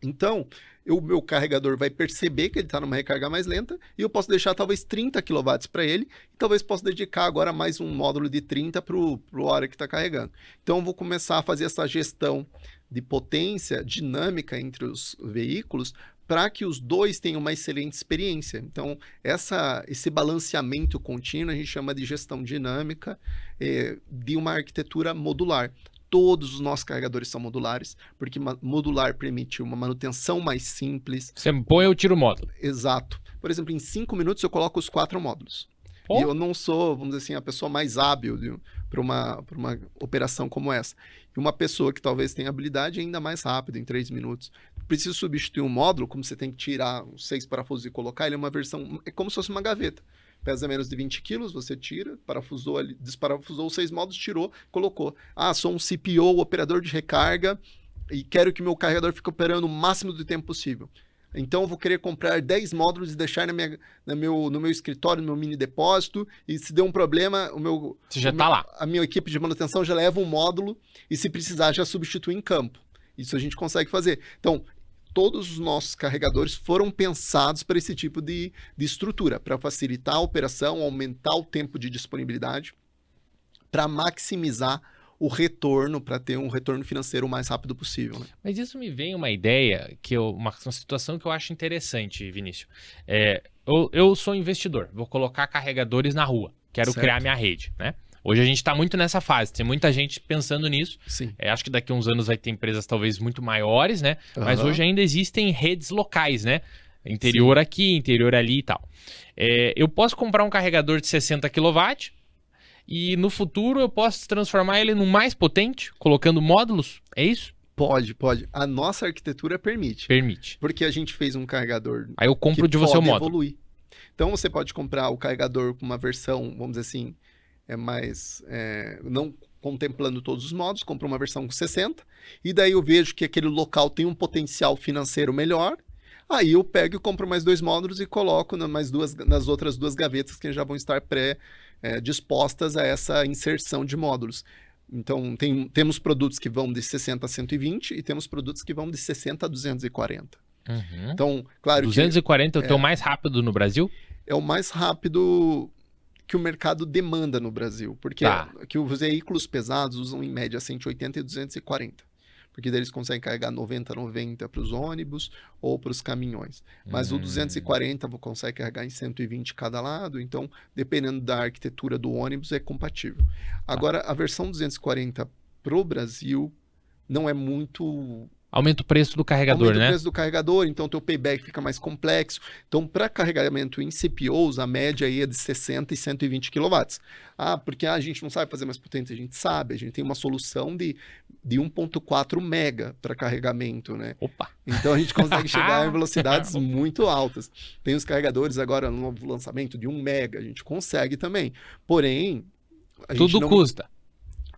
Então, o meu carregador vai perceber que ele está numa recarga mais lenta e eu posso deixar talvez 30 kW para ele e talvez possa dedicar agora mais um módulo de 30 para o hora que está carregando. Então, eu vou começar a fazer essa gestão de potência dinâmica entre os veículos para que os 2 tenham uma excelente experiência. Então, esse balanceamento contínuo a gente chama de gestão dinâmica de uma arquitetura modular. todos os nossos carregadores são modulares, porque modular permite uma manutenção mais simples. Você põe, eu tiro o módulo. Exato. Por exemplo, em 5 minutos eu coloco os 4 módulos. Oh. E eu não sou, vamos dizer assim, a pessoa mais hábil para uma operação como essa. E uma pessoa que talvez tenha habilidade ainda mais rápido, em 3 minutos. Precisa substituir um módulo, como você tem que tirar os 6 parafusos e colocar, ele é uma versão, é como se fosse uma gaveta. Pesa menos de 20 quilos, você tira, parafusou, desparafusou os 6 módulos, tirou, colocou. Ah, sou um CPO, operador de recarga, e quero que meu carregador fique operando o máximo do tempo possível. Então, eu vou querer comprar 10 módulos e deixar no meu escritório, no meu mini depósito, e se der um problema, Você já está lá. A minha equipe de manutenção já leva um módulo, e se precisar, já substitui em campo. Isso a gente consegue fazer. Então, todos os nossos carregadores foram pensados para esse tipo de estrutura, para facilitar a operação, aumentar o tempo de disponibilidade, para maximizar o retorno, para ter um retorno financeiro o mais rápido possível. Né? Mas isso me vem uma ideia, uma situação que eu acho interessante, Vinícius. Eu sou investidor, vou colocar carregadores na rua, quero criar minha rede, né? Hoje a gente está muito nessa fase, tem muita gente pensando nisso. Sim. Acho que daqui a uns anos vai ter empresas talvez muito maiores, né? Mas hoje ainda existem redes locais, né? Interior aqui, interior ali e tal. Eu posso comprar um carregador de 60 kW e no futuro eu posso transformar ele num mais potente, colocando módulos? É isso? Pode. A nossa arquitetura permite. Permite. Porque a gente fez um carregador Aí eu compro de você o módulo. Evoluir. Então você pode comprar o carregador com uma versão, vamos dizer assim, não contemplando todos os módulos, compra uma versão com 60, e daí eu vejo que aquele local tem um potencial financeiro melhor, aí eu pego e compro mais 2 módulos e coloco nas outras 2 gavetas que já vão estar dispostas a essa inserção de módulos. Então, temos produtos que vão de 60 a 120 e temos produtos que vão de 60 a 240. Uhum. Então, claro 240 é o teu mais rápido no Brasil? É o mais rápido que o mercado demanda no Brasil, porque que os veículos pesados usam em média 180 e 240, porque daí eles conseguem carregar 90 para os ônibus ou para os caminhões, mas o 240 consegue carregar em 120 cada lado, então dependendo da arquitetura do ônibus é compatível. Agora a versão 240 para o Brasil não é muito... Aumenta o preço do carregador, Aumenta né? o preço do carregador, então o teu payback fica mais complexo. Então, para carregamento em CPOs, a média aí é de 60 e 120 kW. Porque a gente não sabe fazer mais potente, a gente sabe. A gente tem uma solução de 1.4 mega para carregamento, né? Opa! Então, a gente consegue chegar em velocidades muito altas. Tem os carregadores agora no novo lançamento de 1 mega, a gente consegue também. Porém, tudo custa.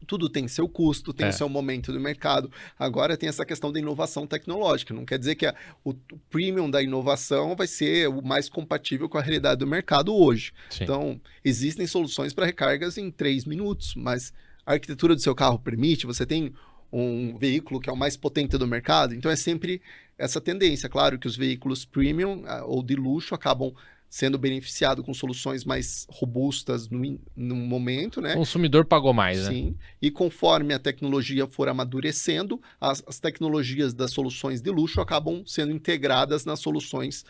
Tudo tem seu custo, tem o seu momento do mercado. Agora tem essa questão da inovação tecnológica. Não quer dizer que o premium da inovação vai ser o mais compatível com a realidade do mercado hoje. Sim. Então, existem soluções para recargas em 3 minutos, mas a arquitetura do seu carro permite, você tem um veículo que é o mais potente do mercado, então é sempre essa tendência. Claro que os veículos premium ou de luxo acabam sendo beneficiado com soluções mais robustas no momento, né? O consumidor pagou mais, né? Sim, e conforme a tecnologia for amadurecendo, as tecnologias das soluções de luxo acabam sendo integradas nas soluções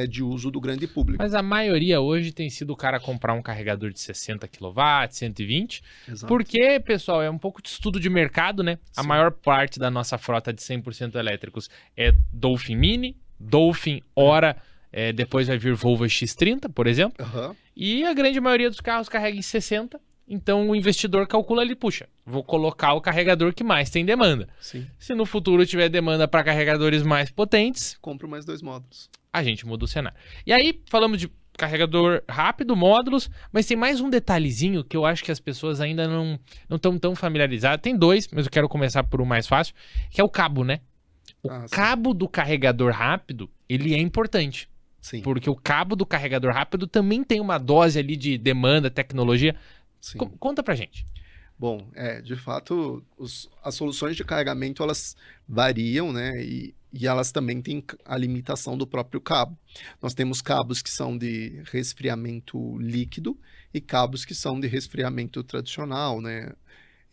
de uso do grande público. Mas a maioria hoje tem sido o cara comprar um carregador de 60 kW, 120, Exato. Porque, pessoal, é um pouco de estudo de mercado, né? Sim. A maior parte da nossa frota de 100% elétricos é Dolphin Mini, Dolphin, Ora... depois vai vir Volvo X30, por exemplo. E a grande maioria dos carros carrega em 60. Então o investidor calcula ali, puxa, vou colocar o carregador que mais tem demanda. Sim. Se no futuro tiver demanda para carregadores mais potentes, compro mais 2 módulos. A gente muda o cenário. E aí falamos de carregador rápido, módulos, mas tem mais um detalhezinho que eu acho que as pessoas ainda não estão tão familiarizadas. Tem 2, mas eu quero começar por um mais fácil, que é o cabo, né? O cabo do carregador rápido, ele é importante. Sim. Porque o cabo do carregador rápido também tem uma dose ali de demanda, tecnologia. Sim. Conta pra gente. Bom, de fato, as soluções de carregamento, elas variam, né? E elas também têm a limitação do próprio cabo. Nós temos cabos que são de resfriamento líquido e cabos que são de resfriamento tradicional, né?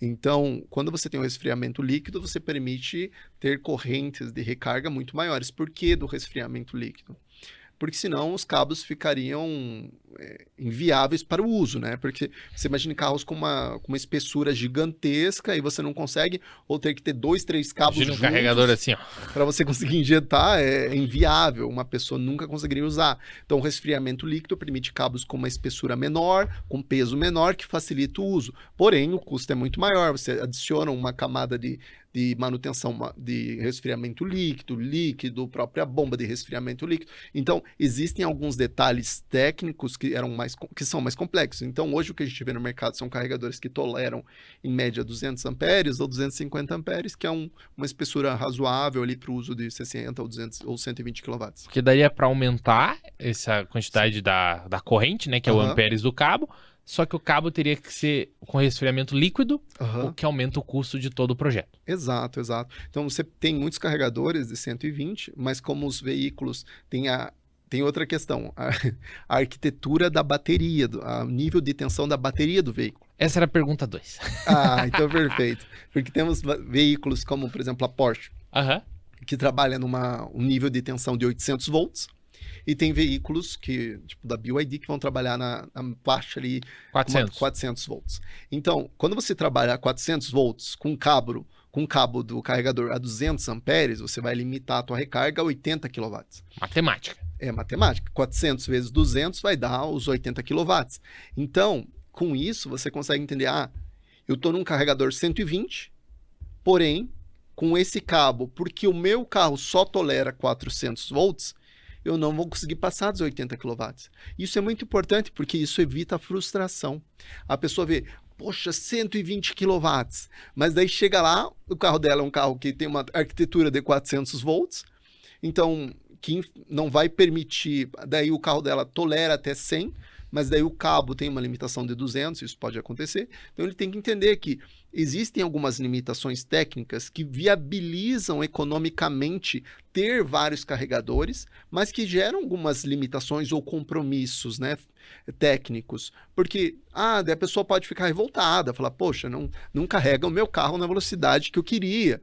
Então, quando você tem um resfriamento líquido, você permite ter correntes de recarga muito maiores. Por que do resfriamento líquido? porque senão os cabos ficariam inviáveis para o uso, né? Porque você imagina carros com uma espessura gigantesca e você não consegue, ou ter que ter 2, 3 cabos Imagina um juntos carregador assim, ó. para você conseguir injetar, é inviável, uma pessoa nunca conseguiria usar. Então, o resfriamento líquido permite cabos com uma espessura menor, com peso menor, que facilita o uso. Porém, o custo é muito maior, você adiciona uma camada de manutenção de resfriamento líquido, própria bomba de resfriamento líquido. Então, existem alguns detalhes técnicos que são mais complexos. Então, hoje o que a gente vê no mercado são carregadores que toleram, em média, 200 amperes ou 250 amperes, que é uma espessura razoável ali para o uso de 60 ou 200 ou 120 kW. Porque daria para aumentar essa quantidade da corrente, né, que é o amperes do cabo, só que o cabo teria que ser com resfriamento líquido, o que aumenta o custo de todo o projeto. Exato. Então, você tem muitos carregadores de 120, mas como os veículos tem outra questão, a arquitetura da bateria, o nível de tensão da bateria do veículo. Essa era a pergunta 2. Então perfeito. Porque temos veículos como, por exemplo, a Porsche, que trabalha um nível de tensão de 800 volts, e tem veículos tipo da BYD, que vão trabalhar na faixa ali 400 volts. Então, quando você trabalha a 400 volts com cabo do carregador a 200 amperes, você vai limitar a tua recarga a 80 kW. Matemática. É matemática. 400 vezes 200 vai dar os 80 kW. Então, com isso, você consegue entender, eu estou num carregador 120, porém, com esse cabo, porque o meu carro só tolera 400 volts, eu não vou conseguir passar dos 80 kW. Isso é muito importante, porque isso evita a frustração. A pessoa vê, poxa, 120 kW, mas daí chega lá, o carro dela é um carro que tem uma arquitetura de 400 volts, então, que não vai permitir, daí o carro dela tolera até 100, mas daí o cabo tem uma limitação de 200, isso pode acontecer. Então, ele tem que entender que existem algumas limitações técnicas que viabilizam economicamente ter vários carregadores, mas que geram algumas limitações ou compromissos, né, técnicos. Porque daí a pessoa pode ficar revoltada, falar, poxa, não carrega o meu carro na velocidade que eu queria.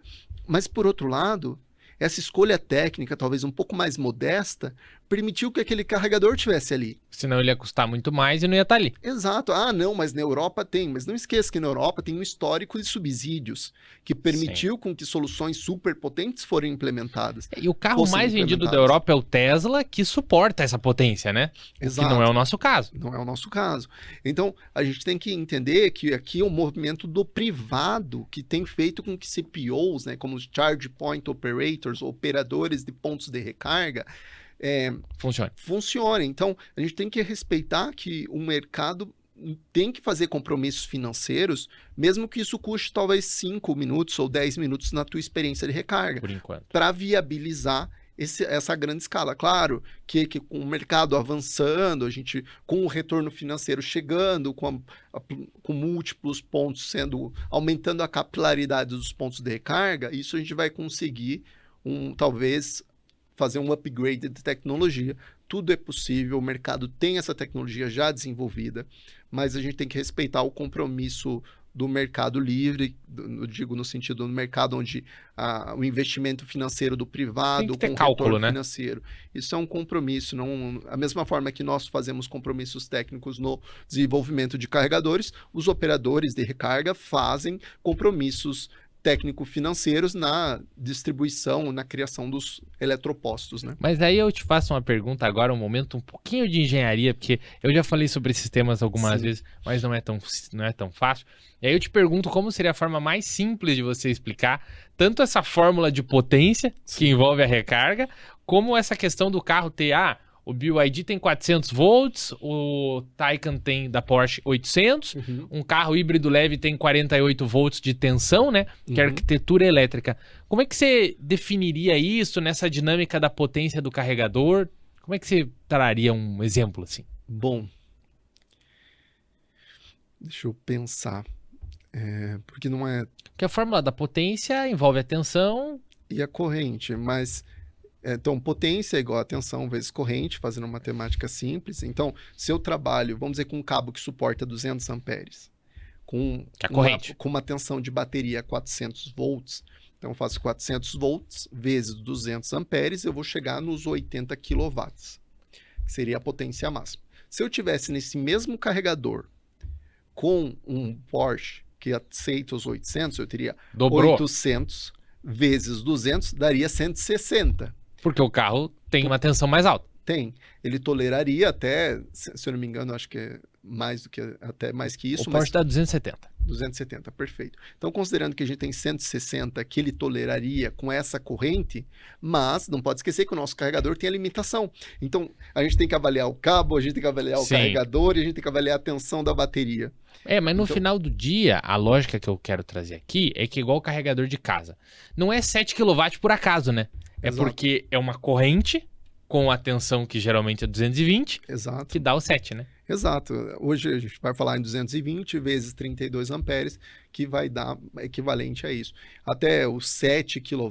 Mas, por outro lado, essa escolha técnica, talvez um pouco mais modesta, permitiu que aquele carregador tivesse ali. Senão ele ia custar muito mais e não ia estar ali. Exato. Não, mas na Europa tem. Mas não esqueça que na Europa tem um histórico de subsídios que permitiu com que soluções super potentes foram implementadas. E o carro mais vendido da Europa é o Tesla, que suporta essa potência, né? Exato. Que não é o nosso caso. Não é o nosso caso. Então, a gente tem que entender que aqui é um movimento do privado que tem feito com que CPOs, né, como os Charge Point Operators, operadores de pontos de recarga, funcione. Então, a gente tem que respeitar que o mercado tem que fazer compromissos financeiros, mesmo que isso custe talvez 5 minutos ou 10 minutos na tua experiência de recarga. Por enquanto. Para viabilizar essa grande escala. Claro que com o mercado avançando, a gente com o retorno financeiro chegando, com múltiplos pontos aumentando a capilaridade dos pontos de recarga, isso a gente vai conseguir talvez fazer um upgrade de tecnologia. Tudo é possível, o mercado tem essa tecnologia já desenvolvida, mas a gente tem que respeitar o compromisso do mercado livre, eu digo no sentido do mercado onde o investimento financeiro do privado, tem que ter com cálculo, retorno né? financeiro. Isso é um compromisso, a mesma forma que nós fazemos compromissos técnicos no desenvolvimento de carregadores, os operadores de recarga fazem compromissos técnico-financeiros na distribuição, na criação dos eletropostos, né? Mas aí eu te faço uma pergunta agora, um momento um pouquinho de engenharia, porque eu já falei sobre esses temas algumas vezes, mas não é tão fácil. E aí eu te pergunto como seria a forma mais simples de você explicar tanto essa fórmula de potência, que envolve a recarga, como essa questão do carro ter, o BYD tem 400 volts, o Taycan tem da Porsche 800, um carro híbrido leve tem 48 volts de tensão, né? Que é arquitetura elétrica. Como é que você definiria isso nessa dinâmica da potência do carregador? Como é que você traria um exemplo assim? Bom, deixa eu pensar. Porque não é... Porque a fórmula da potência envolve a tensão... E a corrente, mas... Então, potência é igual a tensão vezes corrente, fazendo uma matemática simples. Então, se eu trabalho, vamos dizer, com um cabo que suporta 200 amperes, com uma tensão de bateria a 400 volts, então eu faço 400 volts vezes 200 amperes, eu vou chegar nos 80 quilowatts. que seria a potência máxima. Se eu tivesse nesse mesmo carregador com um Porsche que aceita os 800, eu teria Dobrou. 800 vezes 200, daria 160. Porque o carro tem uma tensão mais alta. Tem. Ele toleraria até, se eu não me engano, acho que é mais do que, até mais que isso. O Porsche dá 270. 270, perfeito. Então, considerando que a gente tem 160 que ele toleraria com essa corrente, mas não pode esquecer que o nosso carregador tem a limitação. Então, a gente tem que avaliar o cabo, a gente tem que avaliar o carregador e a gente tem que avaliar a tensão da bateria. Mas no final do dia, a lógica que eu quero trazer aqui é que igual o carregador de casa. Não é 7 kW por acaso, né? É Exato. Porque é uma corrente com a tensão que geralmente é 220, Exato. que dá o 7, né? Exato. Hoje a gente vai falar em 220 vezes 32 amperes, que vai dar equivalente a isso. Até os 7 kW,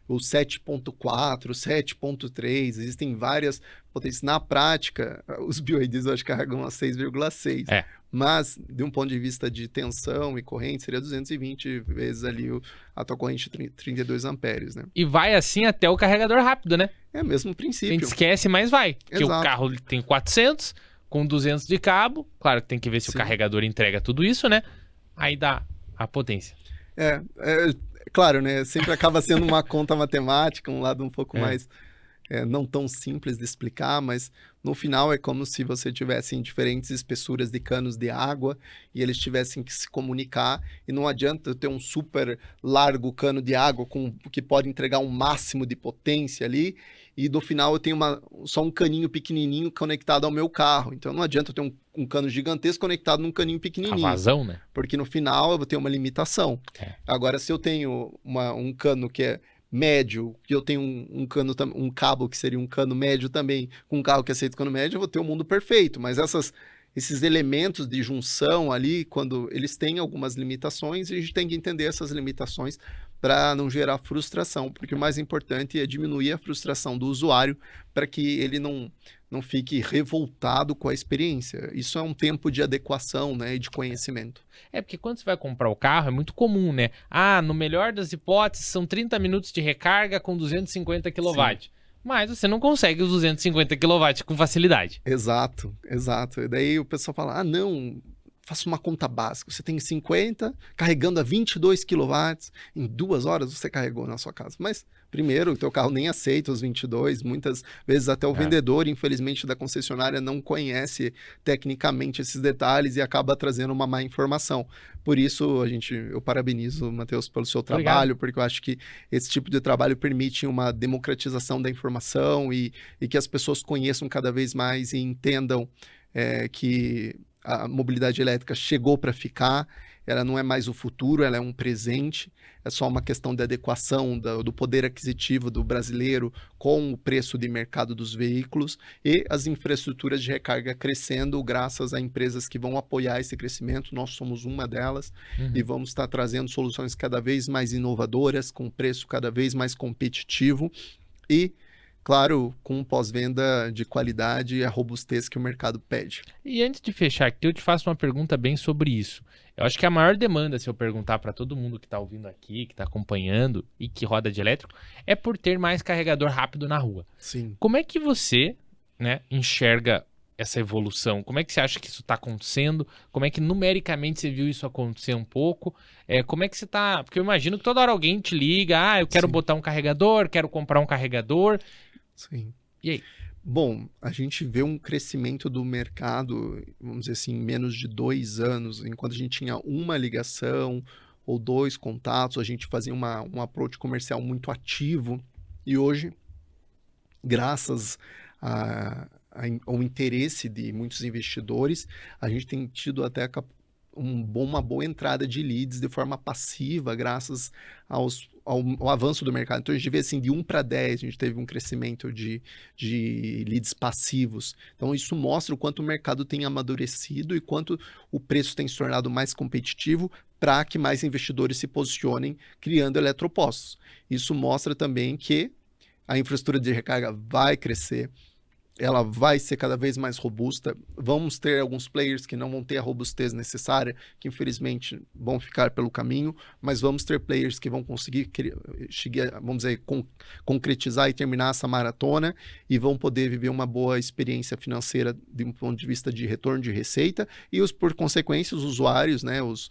o 7.4, 7.3, existem várias potências. Na prática, os bioidiesel acho que carregam a 6,6. Mas, de um ponto de vista de tensão e corrente, seria 220 vezes ali a tua corrente 32 amperes, né? E vai assim até o carregador rápido, né? É o mesmo A princípio. gente esquece, mas vai. Porque o Exato. carro tem 400, com 200 de cabo. Claro que tem que ver se Sim. o carregador entrega tudo isso, né? Aí dá a potência. Claro, né? Sempre acaba sendo uma conta matemática, um lado um pouco mais não tão simples de explicar, mas no final é como se você tivesse em diferentes espessuras de canos de água e eles tivessem que se comunicar, e não adianta eu ter um super largo cano de água que pode entregar um máximo de potência ali, e no final eu tenho só um caninho pequenininho conectado ao meu carro. Então não adianta eu ter um cano gigantesco conectado num caninho pequenininho. A vazão, né? Porque no final eu vou ter uma limitação. Agora, se eu tenho um cano que é médio, que eu tenho um cabo que seria um cano médio também, com um carro que aceita cano médio, eu vou ter o mundo perfeito. Mas esses elementos de junção ali, quando eles têm algumas limitações, a gente tem que entender essas limitações para não gerar frustração, porque o mais importante é diminuir a frustração do usuário para que ele não fique revoltado com a experiência. Isso é um tempo de adequação, né, e de conhecimento. Porque quando você vai comprar o carro, é muito comum, né? No melhor das hipóteses, são 30 minutos de recarga com 250 kW. Sim. Mas você não consegue os 250 kW com facilidade. Exato. E daí o pessoal fala, não, faça uma conta básica. Você tem 50, carregando a 22 kW, em 2 horas você carregou na sua casa. Mas, primeiro, o teu carro nem aceita os 22, muitas vezes até o vendedor, infelizmente, da concessionária não conhece tecnicamente esses detalhes e acaba trazendo uma má informação. Por isso, eu parabenizo, Matheus, pelo seu trabalho, porque eu acho que esse tipo de trabalho permite uma democratização da informação e que as pessoas conheçam cada vez mais e entendam que a mobilidade elétrica chegou para ficar, ela não é mais o futuro, ela é um presente, é só uma questão de adequação do poder aquisitivo do brasileiro com o preço de mercado dos veículos e as infraestruturas de recarga crescendo graças a empresas que vão apoiar esse crescimento. Nós somos uma delas e vamos estar trazendo soluções cada vez mais inovadoras, com preço cada vez mais competitivo e, claro, com pós-venda de qualidade e a robustez que o mercado pede. E antes de fechar aqui, eu te faço uma pergunta bem sobre isso. Eu acho que a maior demanda, se eu perguntar para todo mundo que está ouvindo aqui, que está acompanhando e que roda de elétrico, é por ter mais carregador rápido na rua. Sim. Como é que você, enxerga essa evolução? Como é que você acha que isso está acontecendo? Como é que numericamente você viu isso acontecer um pouco? Como é que você está... Porque eu imagino que toda hora alguém te liga, eu quero botar um carregador, quero comprar um carregador... Sim. E aí? Bom, a gente vê um crescimento do mercado, vamos dizer assim, em menos de 2 anos. Enquanto a gente tinha uma ligação ou 2 contatos, a gente fazia um approach comercial muito ativo. E hoje, graças ao interesse de muitos investidores, a gente tem tido até uma boa entrada de leads de forma passiva, graças ao avanço do mercado. Então, a gente vê assim, de 1 para 10, a gente teve um crescimento de leads passivos. Então, isso mostra o quanto o mercado tem amadurecido e quanto o preço tem se tornado mais competitivo para que mais investidores se posicionem criando eletropostos. Isso mostra também que a infraestrutura de recarga vai crescer, ela vai ser cada vez mais robusta. Vamos ter alguns players que não vão ter a robustez necessária, que infelizmente vão ficar pelo caminho, mas vamos ter players que vão conseguir, vamos dizer, concretizar e terminar essa maratona e vão poder viver uma boa experiência financeira de um ponto de vista de retorno de receita e, por consequência, os usuários, né, os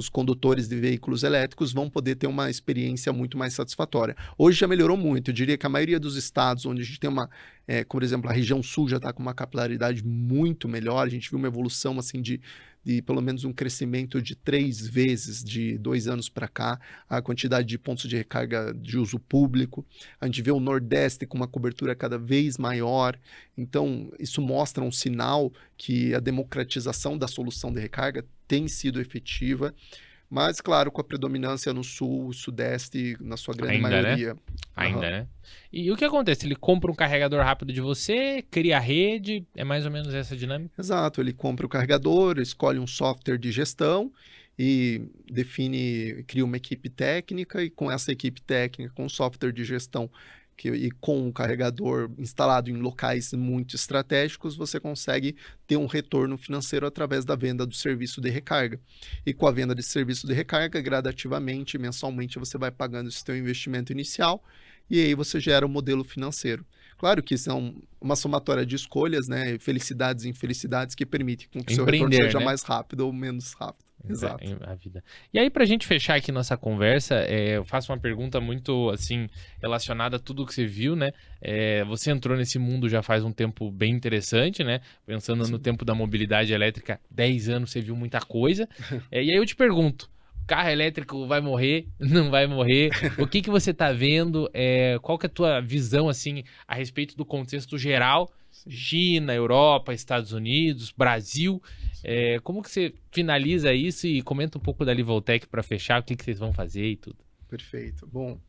condutores de veículos elétricos vão poder ter uma experiência muito mais satisfatória. Hoje já melhorou muito, eu diria que a maioria dos estados onde a gente tem como por exemplo, a região sul já está com uma capilaridade muito melhor, a gente viu uma evolução assim de pelo menos um crescimento de 3 vezes de 2 anos para cá, a quantidade de pontos de recarga de uso público, a gente vê o Nordeste com uma cobertura cada vez maior, então isso mostra um sinal que a democratização da solução de recarga tem sido efetiva, mas claro, com a predominância no Sul, Sudeste, na sua grande maioria. Né? Ainda, né? E o que acontece? Ele compra um carregador rápido de você, cria a rede, é mais ou menos essa dinâmica? Exato, ele compra o carregador, escolhe um software de gestão e cria uma equipe técnica e com essa equipe técnica, com software de gestão e com o carregador instalado em locais muito estratégicos, você consegue ter um retorno financeiro através da venda do serviço de recarga. E com a venda desse serviço de recarga, gradativamente, mensalmente, você vai pagando esse seu investimento inicial e aí você gera um modelo financeiro. Claro que são uma somatória de escolhas, né, felicidades e infelicidades que permitem que o seu retorno seja mais rápido ou menos rápido. Exato. A vida. E aí, pra gente fechar aqui nossa conversa, eu faço uma pergunta muito, assim, relacionada a tudo que você viu, né? Você entrou nesse mundo já faz um tempo bem interessante, né? Pensando no tempo da mobilidade elétrica, 10 anos você viu muita coisa. E aí eu te pergunto, carro elétrico vai morrer? Não vai morrer? O que você tá vendo? Qual que é a tua visão, assim, a respeito do contexto geral? China, Europa, Estados Unidos, Brasil. Como que você finaliza isso e comenta um pouco da Livoltec para fechar, o que vocês vão fazer e tudo. Perfeito. Bom,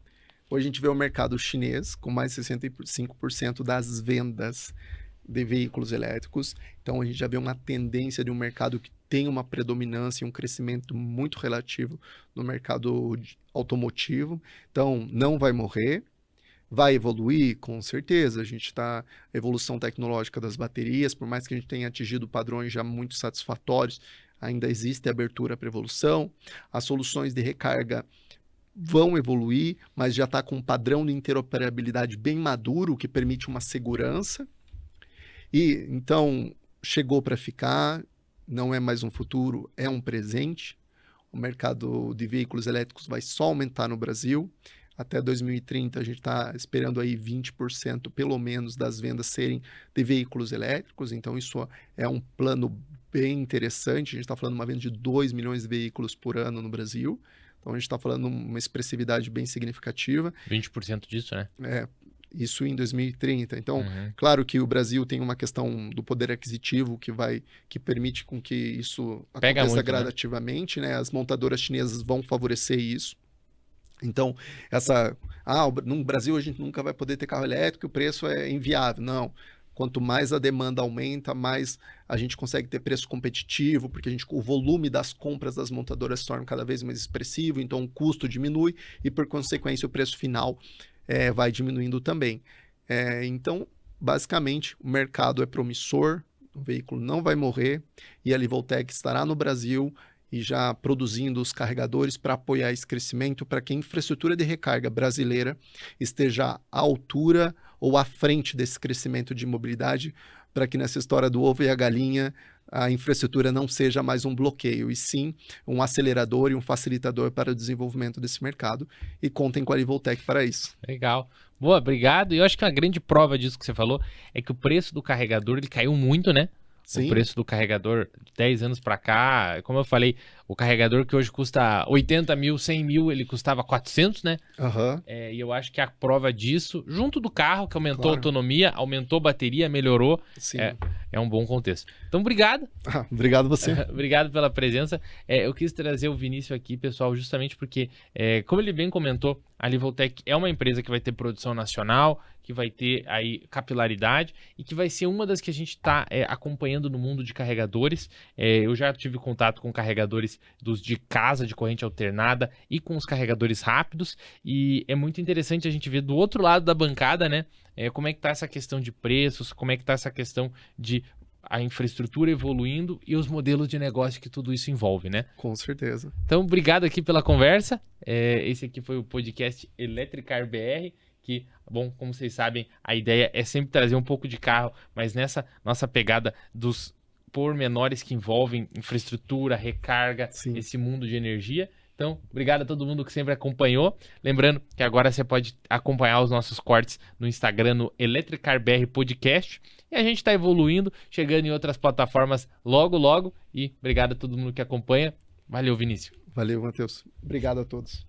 hoje a gente vê o mercado chinês com mais de 65% das vendas de veículos elétricos. Então a gente já vê uma tendência de um mercado que tem uma predominância e um crescimento muito relativo no mercado automotivo. Então não vai morrer. Vai evoluir? Com certeza. A evolução tecnológica das baterias, por mais que a gente tenha atingido padrões já muito satisfatórios, ainda existe abertura para evolução. As soluções de recarga vão evoluir, mas já está com um padrão de interoperabilidade bem maduro, que permite uma segurança. E então chegou para ficar, não é mais um futuro, é um presente. O mercado de veículos elétricos vai só aumentar no Brasil. Até 2030, a gente está esperando aí 20% pelo menos das vendas serem de veículos elétricos, então isso é um plano bem interessante. A gente está falando de uma venda de 2 milhões de veículos por ano no Brasil, então a gente está falando uma expressividade bem significativa. 20% disso, né? Isso em 2030. Então, claro que o Brasil tem uma questão do poder aquisitivo que permite com que isso aconteça gradativamente, né? As montadoras chinesas vão favorecer isso. Então, no Brasil a gente nunca vai poder ter carro elétrico, o preço é inviável. Não. Quanto mais a demanda aumenta, mais a gente consegue ter preço competitivo, porque o volume das compras das montadoras se torna cada vez mais expressivo, então o custo diminui e, por consequência, o preço final vai diminuindo também. Então, basicamente, o mercado é promissor, o veículo não vai morrer e a Livoltec estará no Brasil e já produzindo os carregadores para apoiar esse crescimento, para que a infraestrutura de recarga brasileira esteja à altura ou à frente desse crescimento de mobilidade, para que nessa história do ovo e a galinha, a infraestrutura não seja mais um bloqueio, e sim um acelerador e um facilitador para o desenvolvimento desse mercado, e contem com a Livoltec para isso. Legal. Boa, obrigado. E eu acho que a grande prova disso que você falou é que o preço do carregador ele caiu muito, né? Sim. O preço do carregador, 10 anos para cá, como eu falei, o carregador que hoje custa 80 mil, 100 mil, ele custava 400, né? E eu acho que a prova disso, junto do carro, que aumentou a autonomia, aumentou a bateria, melhorou, é um bom contexto. Então, obrigado. Obrigado você. Obrigado pela presença. Eu quis trazer o Vinícius aqui, pessoal, justamente porque, como ele bem comentou, a Livotech é uma empresa que vai ter produção nacional, que vai ter aí capilaridade e que vai ser uma das que a gente está acompanhando no mundo de carregadores. Eu já tive contato com carregadores dos de casa, de corrente alternada e com os carregadores rápidos, e é muito interessante a gente ver do outro lado da bancada, né, como é que está essa questão de preços, como é que está essa questão de a infraestrutura evoluindo e os modelos de negócio que tudo isso envolve, né? Com certeza. Então, obrigado aqui pela conversa. Esse aqui foi o podcast Electricar BR, que, bom, como vocês sabem, a ideia é sempre trazer um pouco de carro, mas nessa nossa pegada dos pormenores que envolvem infraestrutura, recarga, Sim. esse mundo de energia. Então, obrigado a todo mundo que sempre acompanhou. Lembrando que agora você pode acompanhar os nossos cortes no Instagram, no Electricar BR Podcast. E a gente está evoluindo, chegando em outras plataformas logo, logo. E obrigado a todo mundo que acompanha. Valeu, Vinícius. Valeu, Matheus. Obrigado a todos.